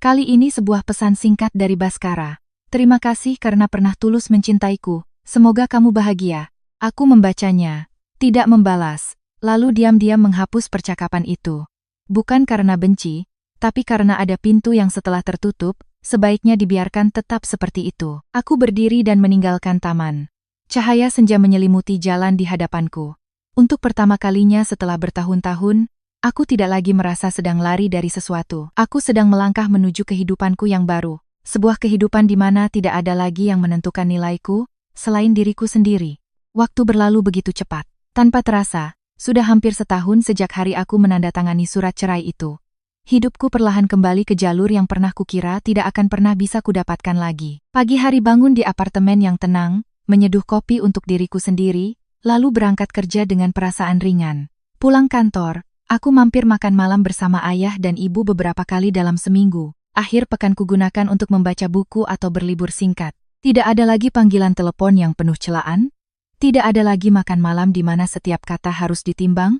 Kali ini sebuah pesan singkat dari Baskara. Terima kasih karena pernah tulus mencintaiku. Semoga kamu bahagia. Aku membacanya, tidak membalas, lalu diam-diam menghapus percakapan itu. Bukan karena benci, tapi karena ada pintu yang setelah tertutup, sebaiknya dibiarkan tetap seperti itu. Aku berdiri dan meninggalkan taman. Cahaya senja menyelimuti jalan di hadapanku. Untuk pertama kalinya setelah bertahun-tahun, aku tidak lagi merasa sedang lari dari sesuatu. Aku sedang melangkah menuju kehidupanku yang baru. Sebuah kehidupan di mana tidak ada lagi yang menentukan nilaiku, selain diriku sendiri. Waktu berlalu begitu cepat. Tanpa terasa, sudah hampir setahun sejak hari aku menandatangani surat cerai itu. Hidupku perlahan kembali ke jalur yang pernah kukira tidak akan pernah bisa kudapatkan lagi. Pagi hari bangun di apartemen yang tenang, menyeduh kopi untuk diriku sendiri, lalu berangkat kerja dengan perasaan ringan. Pulang kantor, aku mampir makan malam bersama ayah dan ibu beberapa kali dalam seminggu. Akhir pekan kugunakan untuk membaca buku atau berlibur singkat. Tidak ada lagi panggilan telepon yang penuh celaan. Tidak ada lagi makan malam di mana setiap kata harus ditimbang.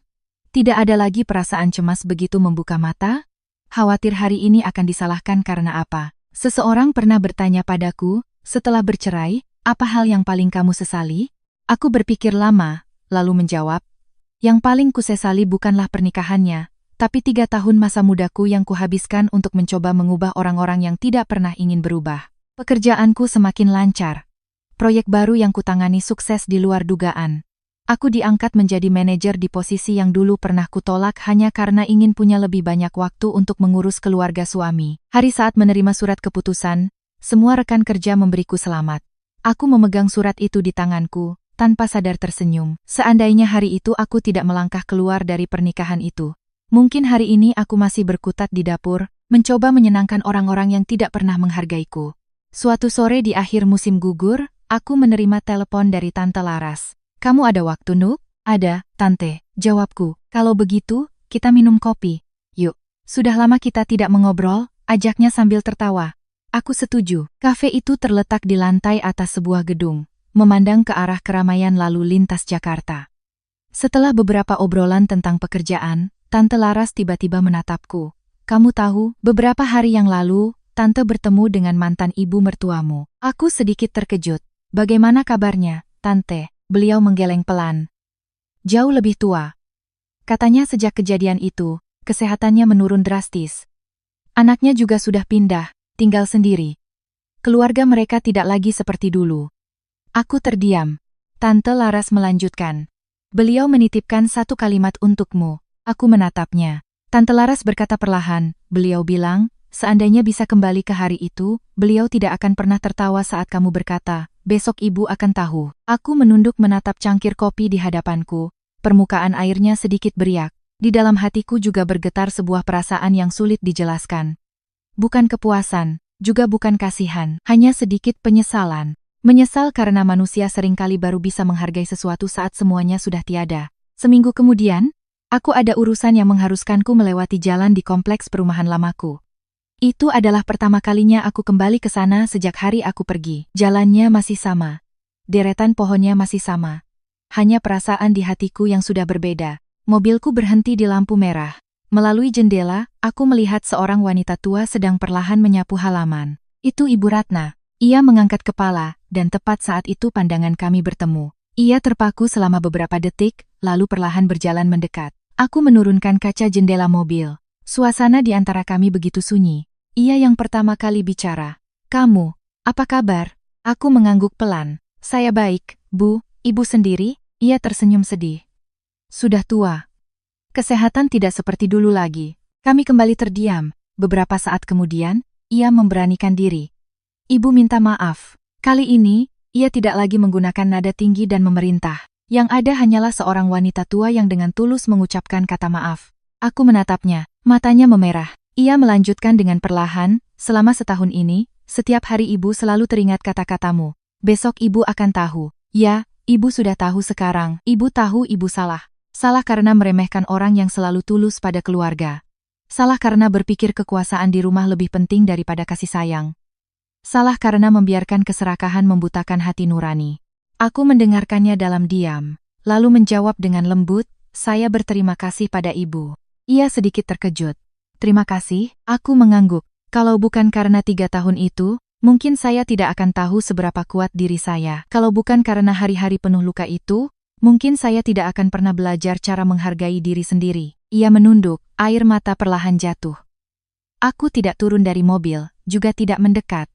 Tidak ada lagi perasaan cemas begitu membuka mata. Khawatir hari ini akan disalahkan karena apa. Seseorang pernah bertanya padaku, setelah bercerai, apa hal yang paling kamu sesali? Aku berpikir lama, lalu menjawab, yang paling kusesali bukanlah pernikahannya, tapi 3 tahun masa mudaku yang kuhabiskan untuk mencoba mengubah orang-orang yang tidak pernah ingin berubah. Pekerjaanku semakin lancar. Proyek baru yang kutangani sukses di luar dugaan. Aku diangkat menjadi manajer di posisi yang dulu pernah kutolak hanya karena ingin punya lebih banyak waktu untuk mengurus keluarga suami. Hari saat menerima surat keputusan, semua rekan kerja memberiku selamat. Aku memegang surat itu di tanganku, tanpa sadar tersenyum. Seandainya hari itu aku tidak melangkah keluar dari pernikahan itu, mungkin hari ini aku masih berkutat di dapur, mencoba menyenangkan orang-orang yang tidak pernah menghargaiku. Suatu sore di akhir musim gugur, aku menerima telepon dari Tante Laras. "Kamu ada waktu, Nuk?" "Ada, Tante," jawabku. "Kalau begitu, kita minum kopi. Yuk." "Sudah lama kita tidak mengobrol," ajaknya sambil tertawa. Aku setuju. Kafe itu terletak di lantai atas sebuah gedung, memandang ke arah keramaian lalu lintas Jakarta. Setelah beberapa obrolan tentang pekerjaan, Tante Laras tiba-tiba menatapku. "Kamu tahu, beberapa hari yang lalu, Tante bertemu dengan mantan ibu mertuamu." Aku sedikit terkejut. "Bagaimana kabarnya, Tante?" Beliau menggeleng pelan. "Jauh lebih tua. Katanya sejak kejadian itu, kesehatannya menurun drastis. Anaknya juga sudah pindah, tinggal sendiri. Keluarga mereka tidak lagi seperti dulu." Aku terdiam. Tante Laras melanjutkan. "Beliau menitipkan satu kalimat untukmu." Aku menatapnya. Tante Laras berkata perlahan, "Beliau bilang, seandainya bisa kembali ke hari itu, beliau tidak akan pernah tertawa saat kamu berkata, 'Besok ibu akan tahu.'" Aku menunduk menatap cangkir kopi di hadapanku. Permukaan airnya sedikit beriak. Di dalam hatiku juga bergetar sebuah perasaan yang sulit dijelaskan. Bukan kepuasan, juga bukan kasihan, hanya sedikit penyesalan. Menyesal karena manusia seringkali baru bisa menghargai sesuatu saat semuanya sudah tiada. Seminggu kemudian, aku ada urusan yang mengharuskanku melewati jalan di kompleks perumahan lamaku. Itu adalah pertama kalinya aku kembali ke sana sejak hari aku pergi. Jalannya masih sama. Deretan pohonnya masih sama. Hanya perasaan di hatiku yang sudah berbeda. Mobilku berhenti di lampu merah. Melalui jendela, aku melihat seorang wanita tua sedang perlahan menyapu halaman. Itu Ibu Ratna. Ia mengangkat kepala, dan tepat saat itu pandangan kami bertemu. Ia terpaku selama beberapa detik, lalu perlahan berjalan mendekat. Aku menurunkan kaca jendela mobil. Suasana di antara kami begitu sunyi. Ia yang pertama kali bicara. "Kamu, apa kabar?" Aku mengangguk pelan. "Saya baik, Bu. Ibu sendiri?" Ia tersenyum sedih. "Sudah tua. Kesehatan tidak seperti dulu lagi." Kami kembali terdiam. Beberapa saat kemudian, ia memberanikan diri. "Ibu minta maaf. Kali ini, ia tidak lagi menggunakan nada tinggi dan memerintah. Yang ada hanyalah seorang wanita tua yang dengan tulus mengucapkan kata maaf." Aku menatapnya, matanya memerah. Ia melanjutkan dengan perlahan, "Selama setahun ini, setiap hari ibu selalu teringat kata-katamu. Besok ibu akan tahu." "Ya, ibu sudah tahu sekarang. Ibu tahu ibu salah. Salah karena meremehkan orang yang selalu tulus pada keluarga. Salah karena berpikir kekuasaan di rumah lebih penting daripada kasih sayang. Salah karena membiarkan keserakahan membutakan hati nurani." Aku mendengarkannya dalam diam, lalu menjawab dengan lembut, "Saya berterima kasih pada ibu." Ia sedikit terkejut. "Terima kasih?" Aku mengangguk. "Kalau bukan karena 3 tahun itu, mungkin saya tidak akan tahu seberapa kuat diri saya. Kalau bukan karena hari-hari penuh luka itu, mungkin saya tidak akan pernah belajar cara menghargai diri sendiri." Ia menunduk, air mata perlahan jatuh. Aku tidak turun dari mobil, juga tidak mendekat.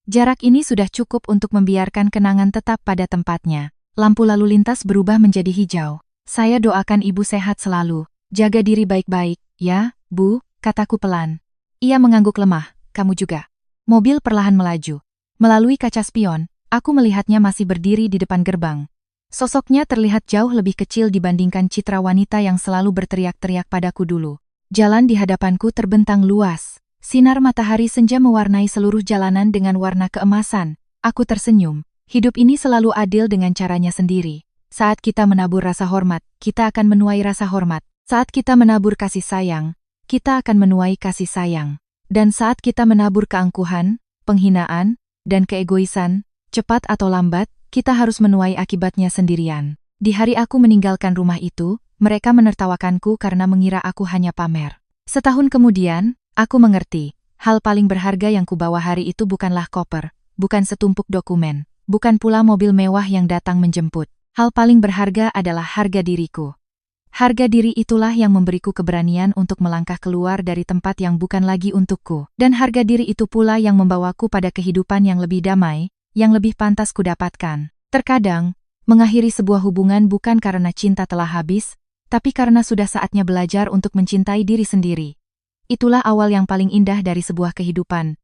Jarak ini sudah cukup untuk membiarkan kenangan tetap pada tempatnya. Lampu lalu lintas berubah menjadi hijau. "Saya doakan ibu sehat selalu. Jaga diri baik-baik, ya, Bu," kataku pelan. Ia mengangguk lemah. "Kamu juga." Mobil perlahan melaju. Melalui kaca spion, aku melihatnya masih berdiri di depan gerbang. Sosoknya terlihat jauh lebih kecil dibandingkan citra wanita yang selalu berteriak-teriak padaku dulu. Jalan di hadapanku terbentang luas. Sinar matahari senja mewarnai seluruh jalanan dengan warna keemasan. Aku tersenyum. Hidup ini selalu adil dengan caranya sendiri. Saat kita menabur rasa hormat, kita akan menuai rasa hormat. Saat kita menabur kasih sayang, kita akan menuai kasih sayang. Dan saat kita menabur keangkuhan, penghinaan, dan keegoisan, cepat atau lambat, kita harus menuai akibatnya sendirian. Di hari aku meninggalkan rumah itu, mereka menertawakanku karena mengira aku hanya pamer. Setahun kemudian, aku mengerti, hal paling berharga yang kubawa hari itu bukanlah koper, bukan setumpuk dokumen, bukan pula mobil mewah yang datang menjemput. Hal paling berharga adalah harga diriku. Harga diri itulah yang memberiku keberanian untuk melangkah keluar dari tempat yang bukan lagi untukku. Dan harga diri itu pula yang membawaku pada kehidupan yang lebih damai, yang lebih pantas kudapatkan. Terkadang, Mengakhiri sebuah hubungan bukan karena cinta telah habis, tapi karena sudah saatnya belajar untuk mencintai diri sendiri. Itulah awal yang paling indah dari sebuah kehidupan,